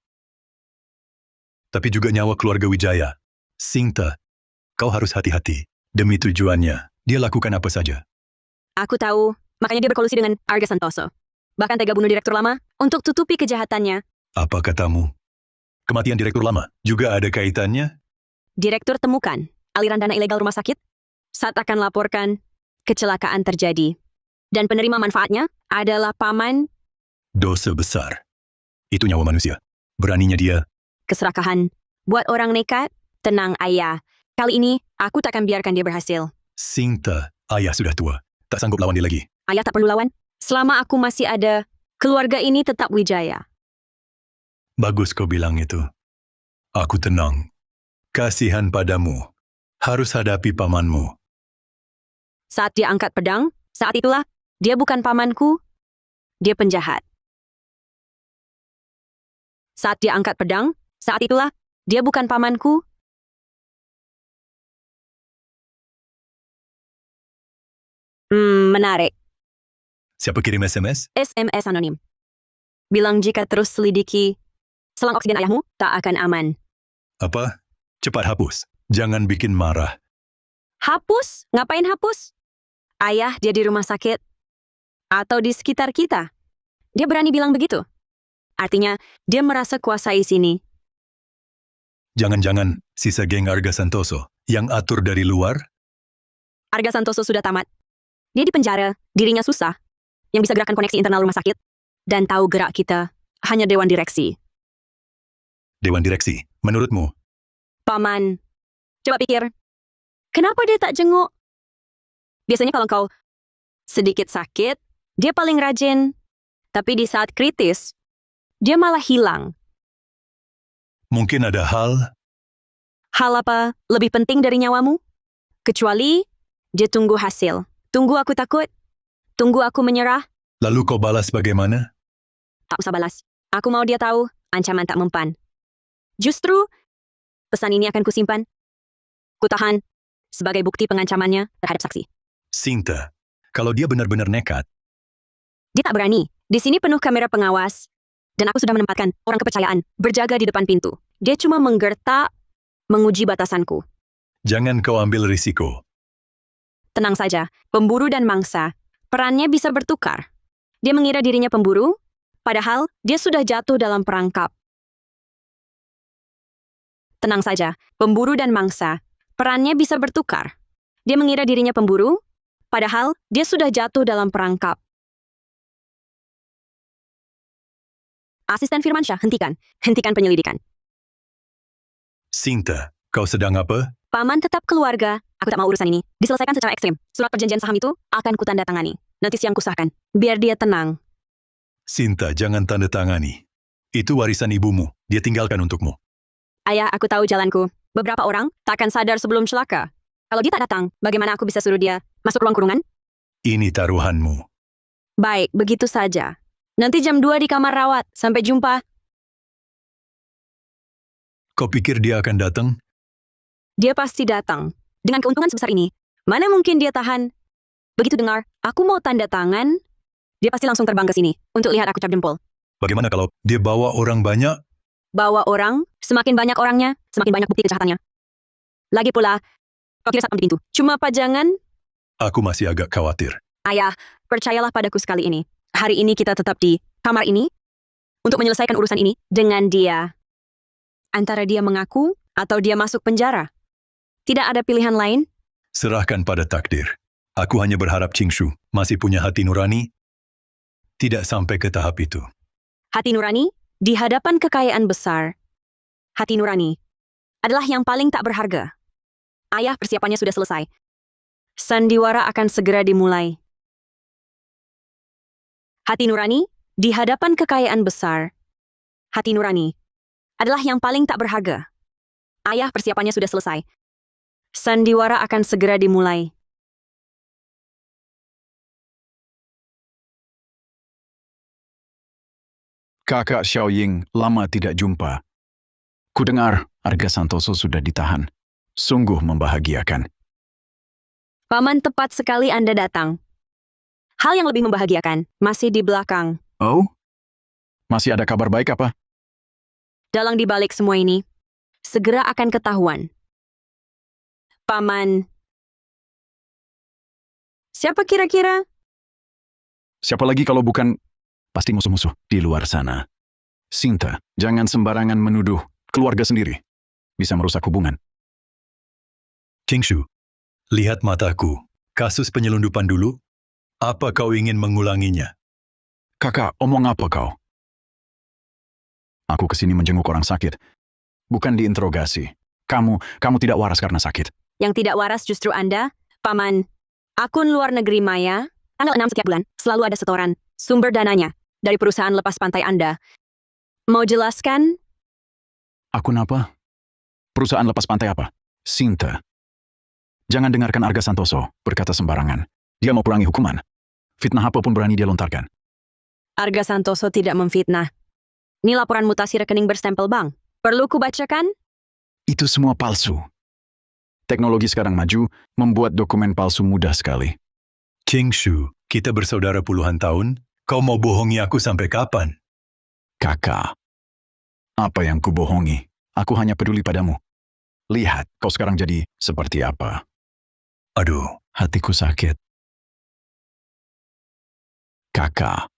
Tapi juga nyawa keluarga Wijaya. Singta, kau harus hati-hati. Demi tujuannya, dia lakukan apa saja. Aku tahu, makanya dia berkolusi dengan Arga Santoso. Bahkan tega bunuh direktur lama untuk tutupi kejahatannya. Apa katamu? Kematian direktur lama juga ada kaitannya? Direktur temukan aliran dana ilegal rumah sakit saat akan laporkan kecelakaan terjadi. Dan penerima manfaatnya adalah paman. Dosa besar. Itu nyawa manusia. Beraninya dia. Keserakahan. Buat orang nekat, tenang ayah. Kali ini, aku takkan biarkan dia berhasil. Singta, ayah sudah tua. Tak sanggup lawan dia lagi. Ayah tak perlu lawan. Selama aku masih ada, keluarga ini tetap Wijaya. Bagus kau bilang itu. Aku tenang. Kasihan padamu. Harus hadapi pamanmu. Saat dia angkat pedang, saat itulah, dia bukan pamanku, dia penjahat. Saat dia angkat pedang, saat itulah, dia bukan pamanku. Menarik. Siapa kirim SMS? SMS anonim. Bilang jika terus selidiki selang oksigen ayahmu, tak akan aman. Apa? Cepat hapus. Jangan bikin marah. Hapus? Ngapain hapus? Ayah dia di rumah sakit. Atau di sekitar kita. Dia berani bilang begitu. Artinya, dia merasa kuasai sini. Jangan-jangan sisa geng Arga Santoso yang atur dari luar? Arga Santoso sudah tamat. Dia di penjara, dirinya susah. Yang bisa gerakan koneksi internal rumah sakit. Dan tahu gerak kita, hanya dewan direksi. Dewan direksi, menurutmu? Paman, coba pikir. Kenapa dia tak jenguk? Biasanya kalau kau sedikit sakit, dia paling rajin. Tapi di saat kritis, dia malah hilang. Mungkin ada hal? Hal apa lebih penting dari nyawamu? Kecuali, dia tunggu hasil. Tunggu aku takut. Tunggu aku menyerah. Lalu kau balas bagaimana? Tak usah balas. Aku mau dia tahu, ancaman tak mempan. Justru, pesan ini akan kusimpan. Kutahan, sebagai bukti pengancamannya terhadap saksi. Sinta, kalau dia benar-benar nekat. Dia tak berani. Di sini penuh kamera pengawas. Dan aku sudah menempatkan orang kepercayaan berjaga di depan pintu. Dia cuma menggertak, menguji batasanku. Jangan kau ambil risiko. Tenang saja, pemburu dan mangsa, perannya bisa bertukar. Dia mengira dirinya pemburu, padahal dia sudah jatuh dalam perangkap. Tenang saja, pemburu dan mangsa, perannya bisa bertukar. Dia mengira dirinya pemburu, padahal dia sudah jatuh dalam perangkap. Asisten Firmansyah, hentikan. Hentikan penyelidikan. Sinta, kau sedang apa? Paman tetap keluarga. Aku tak mau urusan ini diselesaikan secara ekstrim. Surat perjanjian saham itu akan kutandatangani. Nanti siang kusahkan. Biar dia tenang. Sinta, jangan tanda tangani. Itu warisan ibumu. Dia tinggalkan untukmu. Ayah, aku tahu jalanku. Beberapa orang tak akan sadar sebelum celaka. Kalau dia tak datang, bagaimana aku bisa suruh dia masuk ruang kurungan? Ini taruhanmu. Baik, begitu saja. Nanti jam 2 di kamar rawat. Sampai jumpa. Kau pikir dia akan datang? Dia pasti datang. Dengan keuntungan sebesar ini, mana mungkin dia tahan? Begitu dengar, aku mau tanda tangan, dia pasti langsung terbang ke sini untuk lihat aku cap jempol. Bagaimana kalau dia bawa orang banyak? Bawa orang, semakin banyak orangnya, semakin banyak bukti kejahatannya. Lagi pula, kau kira satpam di pintu, cuma pajangan? Aku masih agak khawatir. Ayah, percayalah padaku sekali ini. Hari ini kita tetap di kamar ini untuk menyelesaikan urusan ini dengan dia. Antara dia mengaku atau dia masuk penjara. Tidak ada pilihan lain? Serahkan pada takdir. Aku hanya berharap Chingshu masih punya hati nurani. Tidak sampai ke tahap itu. Hati nurani, di hadapan kekayaan besar. Hati nurani adalah yang paling tak berharga. Ayah, persiapannya sudah selesai. Sandiwara akan segera dimulai. Hati nurani, di hadapan kekayaan besar. Hati nurani adalah yang paling tak berharga. Ayah, persiapannya sudah selesai. Sandiwara akan segera dimulai. Kakak Xiaoying, lama tidak jumpa. Kudengar, Arga Santoso sudah ditahan. Sungguh membahagiakan. Paman, tepat sekali Anda datang. Hal yang lebih membahagiakan masih di belakang. Oh? Masih ada kabar baik apa? Dalang di balik semua ini, segera akan ketahuan. Paman, siapa kira-kira? Siapa lagi kalau bukan pasti musuh-musuh di luar sana. Sinta, jangan sembarangan menuduh keluarga sendiri. Bisa merusak hubungan. Chingshu, lihat mataku. Kasus penyelundupan dulu. Apa kau ingin mengulanginya? Kakak, omong apa kau? Aku kesini menjenguk orang sakit. Bukan diinterogasi. Kamu tidak waras karena sakit. Yang tidak waras justru Anda, Paman. Akun luar negeri Maya, tanggal 6 setiap bulan, selalu ada setoran. Sumber dananya dari perusahaan lepas pantai Anda. Mau jelaskan? Akun apa? Perusahaan lepas pantai apa? Sinta. Jangan dengarkan Arga Santoso berkata sembarangan. Dia mau kurangi hukuman. Fitnah apapun berani dia lontarkan. Arga Santoso tidak memfitnah. Ini laporan mutasi rekening berstempel bank. Perlu kubacakan? Itu semua palsu. Teknologi sekarang maju, membuat dokumen palsu mudah sekali. Chingshu, kita bersaudara puluhan tahun. Kau mau bohongi aku sampai kapan? Kakak, apa yang kubohongi? Aku hanya peduli padamu. Lihat, kau sekarang jadi seperti apa. Aduh, Hatiku sakit. Kakak,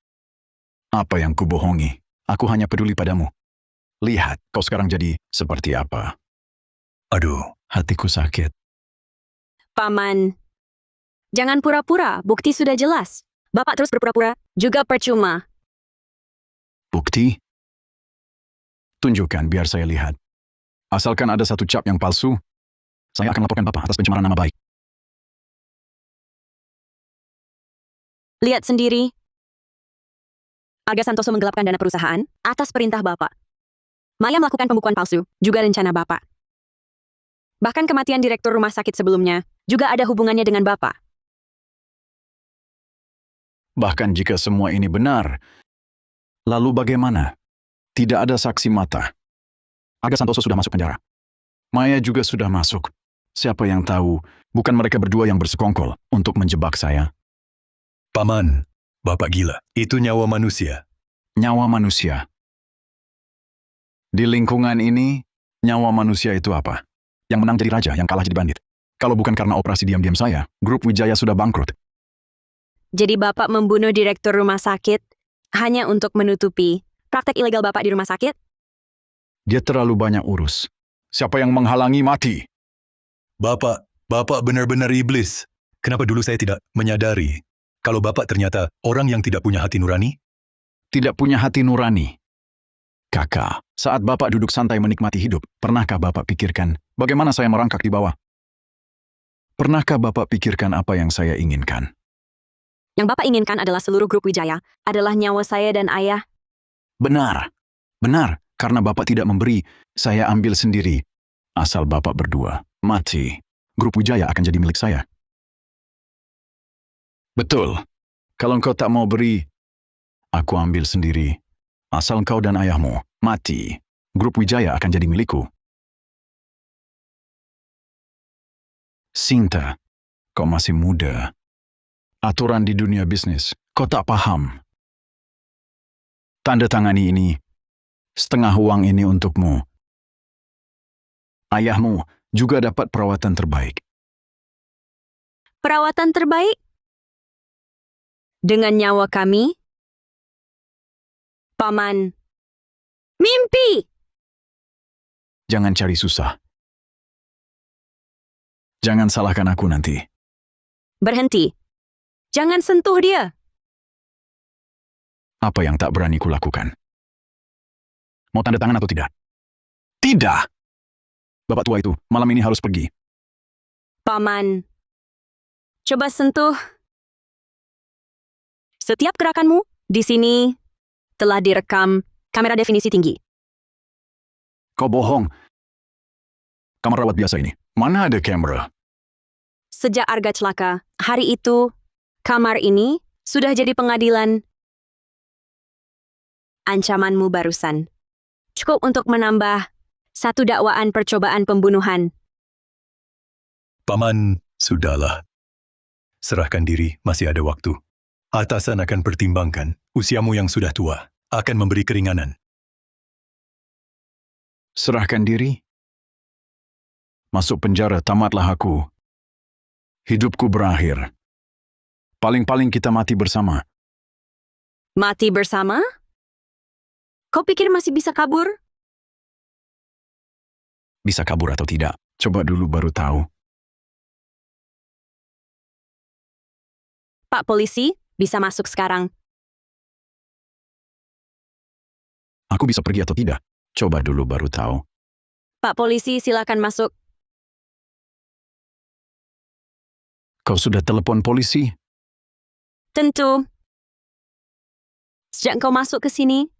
apa yang kubohongi? Aku hanya peduli padamu. Lihat, kau sekarang jadi seperti apa. aduh. Hatiku sakit. Paman, jangan pura-pura, bukti sudah jelas. Bapak terus berpura-pura, juga percuma. Bukti? Tunjukkan biar saya lihat. Asalkan ada satu cap yang palsu, saya akan laporkan Bapak atas pencemaran nama baik. Lihat sendiri. Arga Santoso menggelapkan dana perusahaan atas perintah Bapak. Maya melakukan pembukuan palsu, juga rencana Bapak. Bahkan kematian direktur rumah sakit sebelumnya juga ada hubungannya dengan Bapak. Bahkan jika semua ini benar, lalu bagaimana? Tidak ada saksi mata. Arga Santoso sudah masuk penjara. Maya juga sudah masuk. Siapa yang tahu, bukan mereka berdua yang bersekongkol untuk menjebak saya. Paman, Bapak gila. Itu nyawa manusia. Nyawa manusia. Di lingkungan ini, nyawa manusia itu apa? Yang menang jadi raja, yang kalah jadi bandit. Kalau bukan karena operasi diam-diam saya, grup Wijaya sudah bangkrut. Jadi Bapak membunuh direktur rumah sakit hanya untuk menutupi praktek ilegal Bapak di rumah sakit? Dia terlalu banyak urus. Siapa yang menghalangi mati? Bapak benar-benar iblis. Kenapa dulu saya tidak menyadari? Kalau Bapak ternyata orang yang tidak punya hati nurani? Tidak punya hati nurani. Kakak, saat Bapak duduk santai menikmati hidup, pernahkah Bapak pikirkan bagaimana saya merangkak di bawah? Pernahkah Bapak pikirkan apa yang saya inginkan? Yang Bapak inginkan adalah seluruh grup Wijaya, adalah nyawa saya dan ayah. Benar. Benar, karena Bapak tidak memberi, saya ambil sendiri. Asal Bapak berdua mati, Grup Wijaya akan jadi milik saya. Betul. Kalau engkau tak mau beri, aku ambil sendiri. Asal engkau dan ayahmu mati, Grup Wijaya akan jadi milikku. Sinta, kau masih muda. Aturan di dunia bisnis, kau tak paham. Tanda tangani ini, setengah uang ini untukmu. Ayahmu juga dapat perawatan terbaik. Perawatan terbaik? Dengan nyawa kami? Paman. Mimpi! Jangan cari susah. Jangan salahkan aku nanti. Berhenti. Jangan sentuh dia. Apa yang tak berani kulakukan? Mau tanda tangan atau tidak? Tidak! Bapak tua itu, malam ini harus pergi. Paman. Coba sentuh. Setiap gerakanmu di sini telah direkam kamera definisi tinggi. Kau bohong. Kamar rawat biasa ini. Mana ada kamera? Sejak Arga celaka, hari itu, kamar ini sudah jadi pengadilan. Ancamanmu barusan. Cukup untuk menambah satu dakwaan percobaan pembunuhan. Paman, sudahlah. Serahkan diri, masih ada waktu. Atasan akan pertimbangkan, usiamu yang sudah tua, akan memberi keringanan. Serahkan diri? Masuk penjara, tamatlah aku. Hidupku berakhir. Paling-paling kita mati bersama. Mati bersama? Kau pikir masih bisa kabur? Bisa kabur atau tidak? Coba dulu baru tahu. Pak polisi, bisa masuk sekarang. Aku bisa pergi atau tidak? Coba dulu baru tahu. Pak polisi, silakan masuk. Kau sudah telepon polisi? Tentu. Sejak kau masuk ke sini,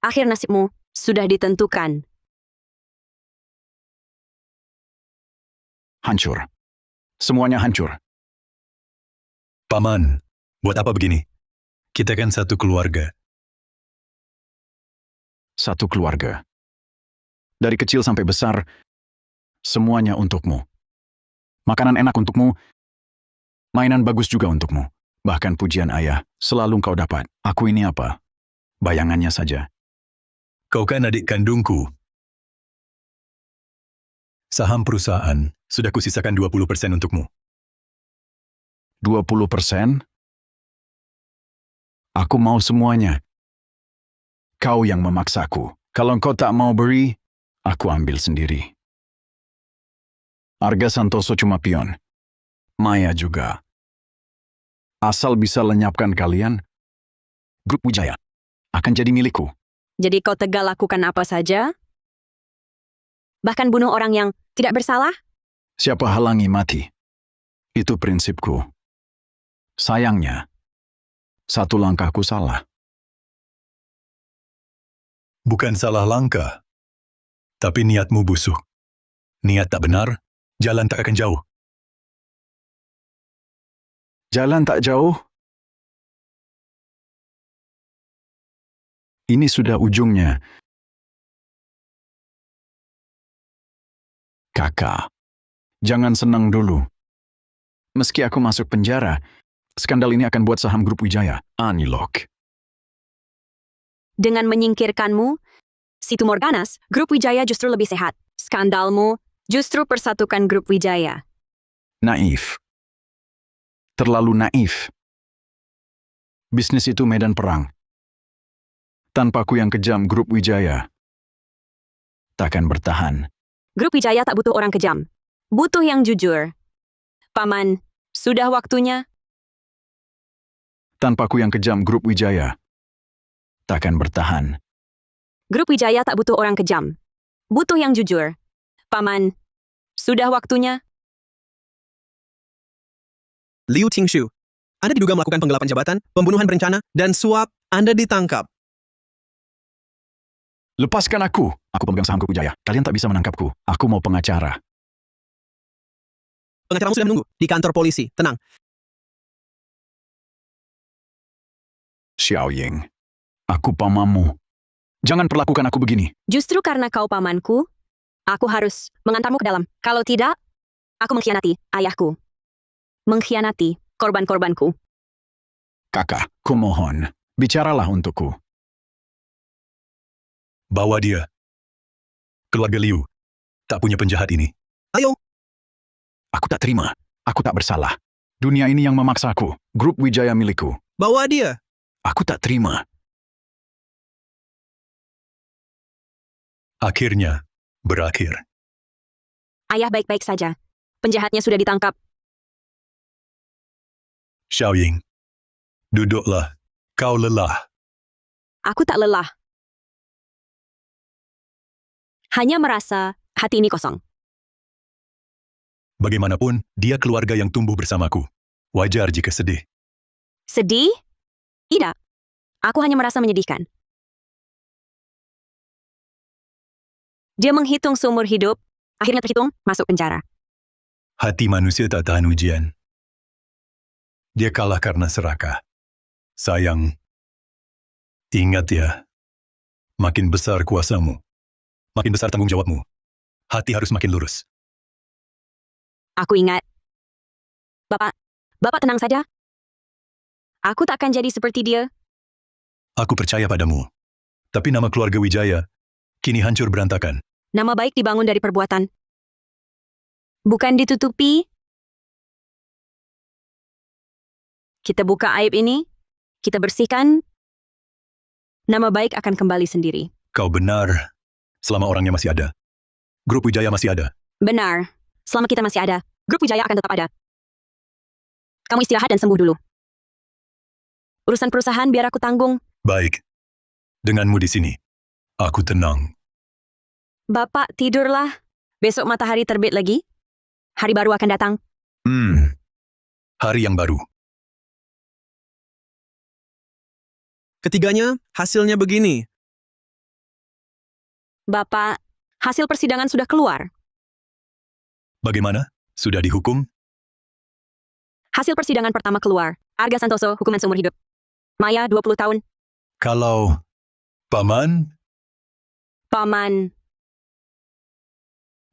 akhir nasibmu sudah ditentukan. Hancur. Semuanya hancur. Paman, buat apa begini? Kita kan satu keluarga. Satu keluarga. Dari kecil sampai besar, semuanya untukmu. Makanan enak untukmu, mainan bagus juga untukmu. Bahkan pujian ayah selalu kau dapat. Aku ini apa? Bayangannya saja. Kau kan adik kandungku. Saham perusahaan sudah kusisakan 20% untukmu. 20%? Aku mau semuanya. Kau yang memaksaku. Kalau kau tak mau beri, aku ambil sendiri. Arga Santoso cuma pion. Maya juga. Asal bisa lenyapkan kalian, Grup Wijaya akan jadi milikku. Jadi kau tega lakukan apa saja? Bahkan bunuh orang yang tidak bersalah? Siapa halangi mati? Itu prinsipku. Sayangnya, satu langkahku salah. Bukan salah langkah, tapi niatmu busuk. Niat tak benar, jalan tak akan jauh. Jalan tak jauh? Ini sudah ujungnya. Kakak, jangan senang dulu. Meski aku masuk penjara, skandal ini akan buat saham Grup Wijaya anjlok. Dengan menyingkirkanmu, Situ Morganas, Grup Wijaya justru lebih sehat. Skandalmu justru persatukan Grup Wijaya. Naif. Terlalu naif. Bisnis itu medan perang. Tanpaku yang kejam, Grup Wijaya takkan bertahan. Grup Wijaya tak butuh orang kejam. Butuh yang jujur. Paman, sudah waktunya. Tanpaku yang kejam, Grup Wijaya takkan bertahan. Grup Wijaya tak butuh orang kejam. Butuh yang jujur. Paman, sudah waktunya. Liu Tingshu, Anda diduga melakukan penggelapan jabatan, pembunuhan berencana, dan suap. Anda ditangkap. Lepaskan aku. Aku pemegang saham Grup Wijaya. Kalian tak bisa menangkapku. Aku mau pengacara. Pengacaramu sudah menunggu di kantor polisi. Tenang. Xiao Ying. Aku pamanmu. Jangan perlakukan aku begini. Justru karena kau pamanku, aku harus mengantarmu ke dalam. Kalau tidak, aku mengkhianati ayahku. Mengkhianati korban-korbanku. Kakak, kumohon. Bicaralah untukku. Bawa dia. Keluarga Liu tak punya penjahat ini. Ayo. Aku tak terima. Aku tak bersalah. Dunia ini yang memaksaku. Grup Wijaya milikku. Bawa dia. Aku tak terima. Akhirnya, berakhir. Ayah baik-baik saja. Penjahatnya sudah ditangkap. Xiao Ying, duduklah. Kau lelah. Aku tak lelah. Hanya merasa hati ini kosong. Bagaimanapun, dia keluarga yang tumbuh bersamaku. Wajar jika sedih. Sedih? Tidak. Aku hanya merasa menyedihkan. Dia menghitung seumur hidup, akhirnya terhitung masuk penjara. Hati manusia tak tahan ujian. Dia kalah karena serakah. Sayang. Ingat ya, makin besar kuasamu, makin besar tanggung jawabmu. Hati harus makin lurus. Aku ingat. Bapak tenang saja. Aku tak akan jadi seperti dia. Aku percaya padamu. Tapi nama keluarga Wijaya kini hancur berantakan. Nama baik dibangun dari perbuatan. Bukan ditutupi. Kita buka aib ini, kita bersihkan, nama baik akan kembali sendiri. Kau benar, selama orangnya masih ada. Grup Wijaya masih ada. Benar, selama kita masih ada, Grup Wijaya akan tetap ada. Kamu istirahat dan sembuh dulu. Urusan perusahaan biar aku tanggung. Baik. Denganmu di sini, aku tenang. Bapak, tidurlah. Besok matahari terbit lagi. Hari baru akan datang. Hari yang baru. Ketiganya, hasilnya begini. Bapak, hasil persidangan sudah keluar. Bagaimana? Sudah dihukum? Hasil persidangan pertama keluar. Arga Santoso, hukuman seumur hidup. Maya, 20 tahun. Kalau Paman,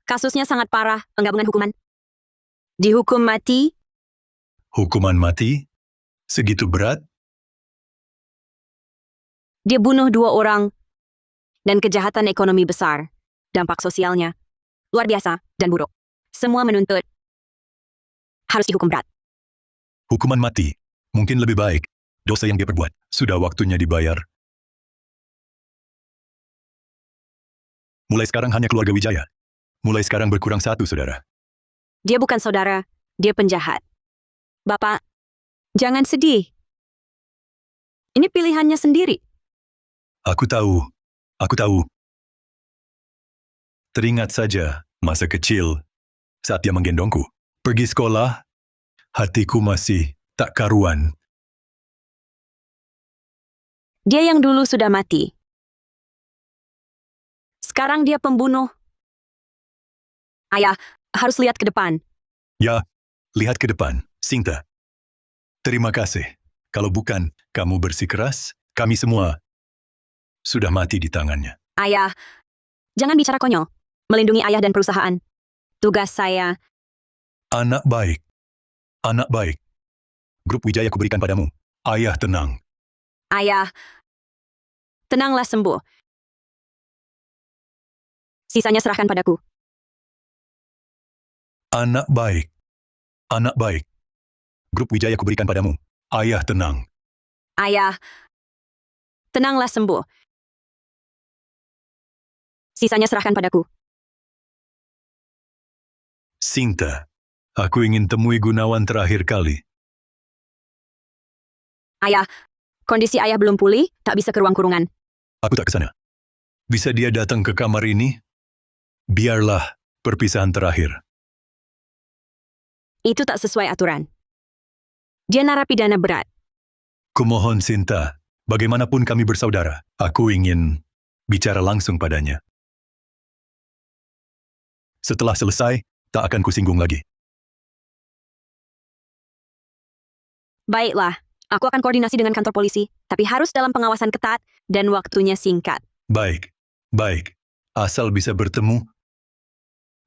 Kasusnya sangat parah, penggabungan hukuman. Dihukum mati, hukuman mati? Segitu berat? dia bunuh 2 orang, dan kejahatan ekonomi besar. Dampak sosialnya luar biasa dan buruk. Semua menuntut harus dihukum berat. Hukuman mati. Mungkin lebih baik. Dosa yang dia perbuat. Sudah waktunya dibayar. Mulai sekarang hanya keluarga Wijaya. Mulai sekarang berkurang 1 saudara. Dia bukan saudara, dia penjahat. Bapak, jangan sedih. Ini pilihannya sendiri. Aku tahu. Teringat saja masa kecil saat dia menggendongku. Pergi sekolah, hatiku masih tak karuan. Dia yang dulu sudah mati. Sekarang dia pembunuh. Ayah, harus lihat ke depan. Ya, lihat ke depan, Sinta. Terima kasih. Kalau bukan kamu bersikeras, kami semua sudah mati di tangannya. Ayah, jangan bicara konyol. Melindungi ayah dan perusahaan. Tugas saya. Anak baik. Grup Wijaya kuberikan padamu. Ayah tenang. Ayah, tenanglah sembuh. Sisanya serahkan padaku. Anak baik. Grup Wijaya kuberikan padamu. Ayah tenang. Ayah, tenanglah sembuh. Sisanya serahkan padaku. Sinta, aku ingin temui Gunawan terakhir kali. Ayah, kondisi ayah belum pulih, tak bisa ke ruang kurungan. Aku tak ke sana. Bisa dia datang ke kamar ini? Biarlah perpisahan terakhir. Itu tak sesuai aturan. Dia narapidana berat. Kumohon Sinta, bagaimanapun kami bersaudara. Aku ingin bicara langsung padanya. Setelah selesai, tak akan kusinggung lagi. Baiklah, aku akan koordinasi dengan kantor polisi, tapi harus dalam pengawasan ketat dan waktunya singkat. Baik, baik. Asal bisa bertemu,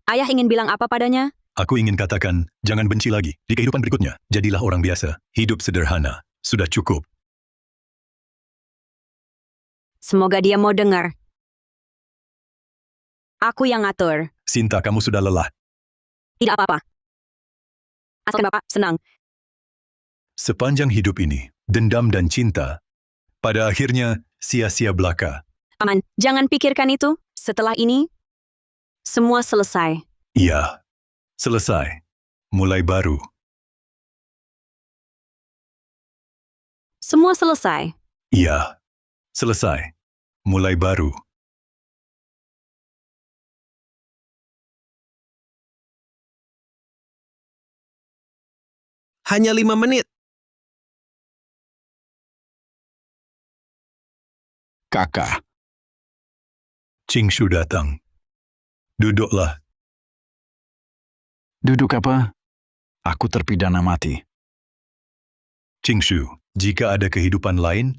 Ayah ingin bilang apa padanya? aku ingin katakan, jangan benci lagi. Di kehidupan berikutnya, jadilah orang biasa. Hidup sederhana. Sudah cukup. Semoga dia mau dengar. Aku yang ngatur. Sinta, kamu sudah lelah. Tidak apa-apa. Asalkan Bapak senang. Sepanjang hidup ini, dendam dan cinta, pada akhirnya sia-sia belaka. Paman, jangan pikirkan itu. Setelah ini, semua selesai. Iya, selesai. Mulai baru. Semua selesai. Iya, selesai. Mulai baru. Hanya 5 menit. Kakak, Chingshu datang. Duduklah. duduk apa? Aku terpidana mati. Chingshu, jika ada kehidupan lain,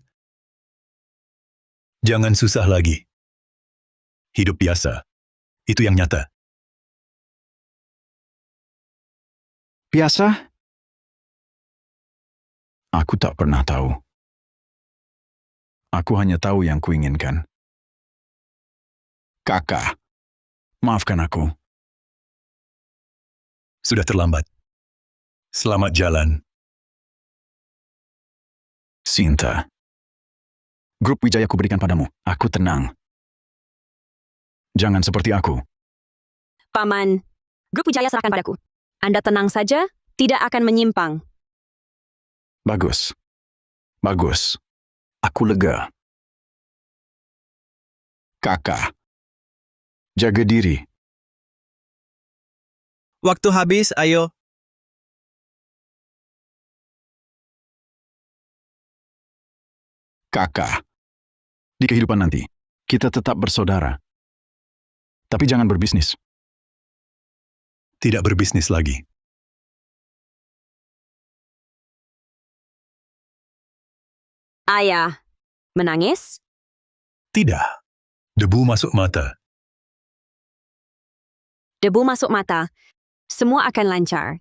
jangan susah lagi. Hidup biasa. Itu yang nyata. Biasa? Aku tak pernah tahu. Aku hanya tahu yang kuinginkan. Kakak, maafkan aku. Sudah terlambat. Selamat jalan. Sinta. Grup Wijaya kuberikan padamu. Aku tenang. Jangan seperti aku. Paman, grup Wijaya serahkan padaku. Anda tenang saja, tidak akan menyimpang. Bagus. Bagus. Aku lega. Kakak. Jaga diri. Waktu habis, ayo. Kakak. Di kehidupan nanti, kita tetap bersaudara. Tapi jangan berbisnis. Tidak berbisnis lagi. Ayah, menangis? Tidak. Debu masuk mata. Debu masuk mata. Semua akan lancar.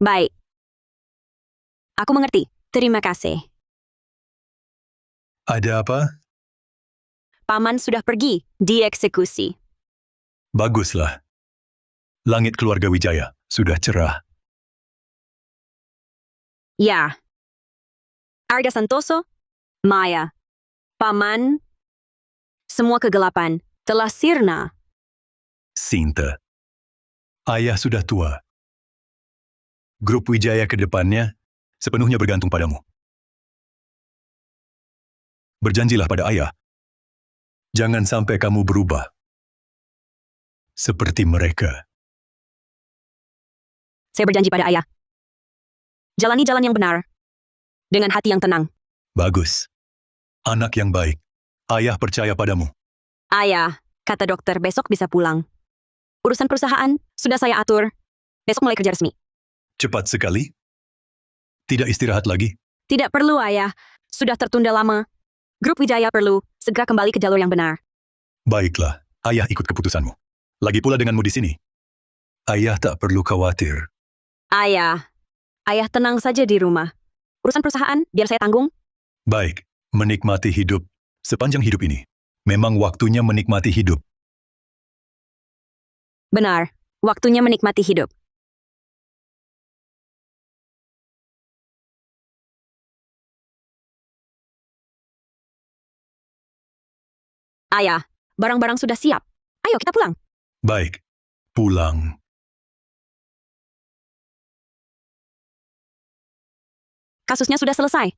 Baik. Aku mengerti. Terima kasih. Ada apa? Paman sudah pergi, dieksekusi. Baguslah. Langit keluarga Wijaya sudah cerah. Ya. Arga Santoso, Maya, Paman, semua kegelapan telah sirna. Sinta. Ayah sudah tua. Grup Wijaya ke depannya sepenuhnya bergantung padamu. Berjanjilah pada ayah. Jangan sampai kamu berubah. Seperti mereka. Saya berjanji pada ayah. Jalani jalan yang benar. Dengan hati yang tenang. Bagus. Anak yang baik. Ayah percaya padamu. Ayah, kata dokter besok bisa pulang. Urusan perusahaan sudah saya atur. Besok mulai kerja resmi. Cepat sekali. Tidak istirahat lagi. Tidak perlu ayah. Sudah tertunda lama. Grup Wijaya perlu segera kembali ke jalur yang benar. Baiklah. Ayah ikut keputusanmu. Lagi pula denganmu di sini. Ayah tak perlu khawatir. Ayah tenang saja di rumah. Urusan perusahaan biar saya tanggung. Baik. Menikmati hidup. Sepanjang hidup ini. Memang waktunya menikmati hidup. Benar, waktunya menikmati hidup. Ayah, barang-barang sudah siap. Ayo kita pulang. Baik. Pulang. Kasusnya sudah selesai.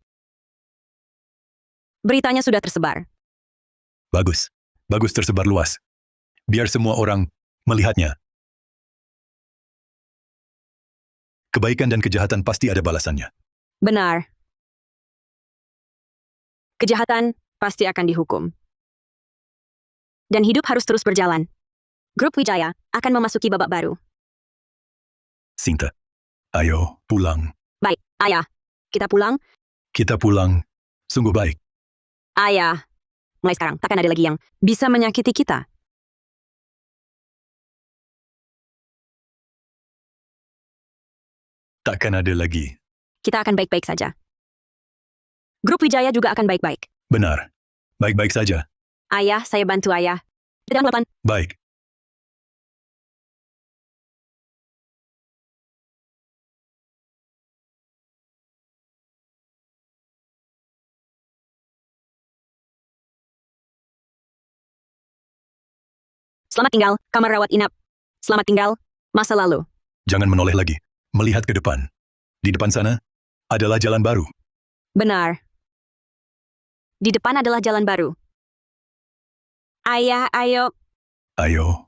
Beritanya sudah tersebar. Bagus. Bagus tersebar luas. Biar semua orang melihatnya. Kebaikan dan kejahatan pasti ada balasannya. Benar. Kejahatan pasti akan dihukum. Dan hidup harus terus berjalan. Grup Wijaya akan memasuki babak baru. Sinta, ayo pulang. Baik, Ayah. Kita pulang. Kita pulang. Sungguh baik. Ayah. Mulai sekarang, takkan ada lagi yang bisa menyakiti kita. Takkan ada lagi. Kita akan baik-baik saja. Grup Wijaya juga akan baik-baik. Benar. Baik-baik saja. Ayah, saya bantu Ayah. Dalam 8. Baik. Selamat tinggal, kamar rawat inap. Selamat tinggal, masa lalu. Jangan menoleh lagi. Melihat ke depan. Di depan sana adalah jalan baru. Benar. Di depan adalah jalan baru. Ayah, ayo. Ayo.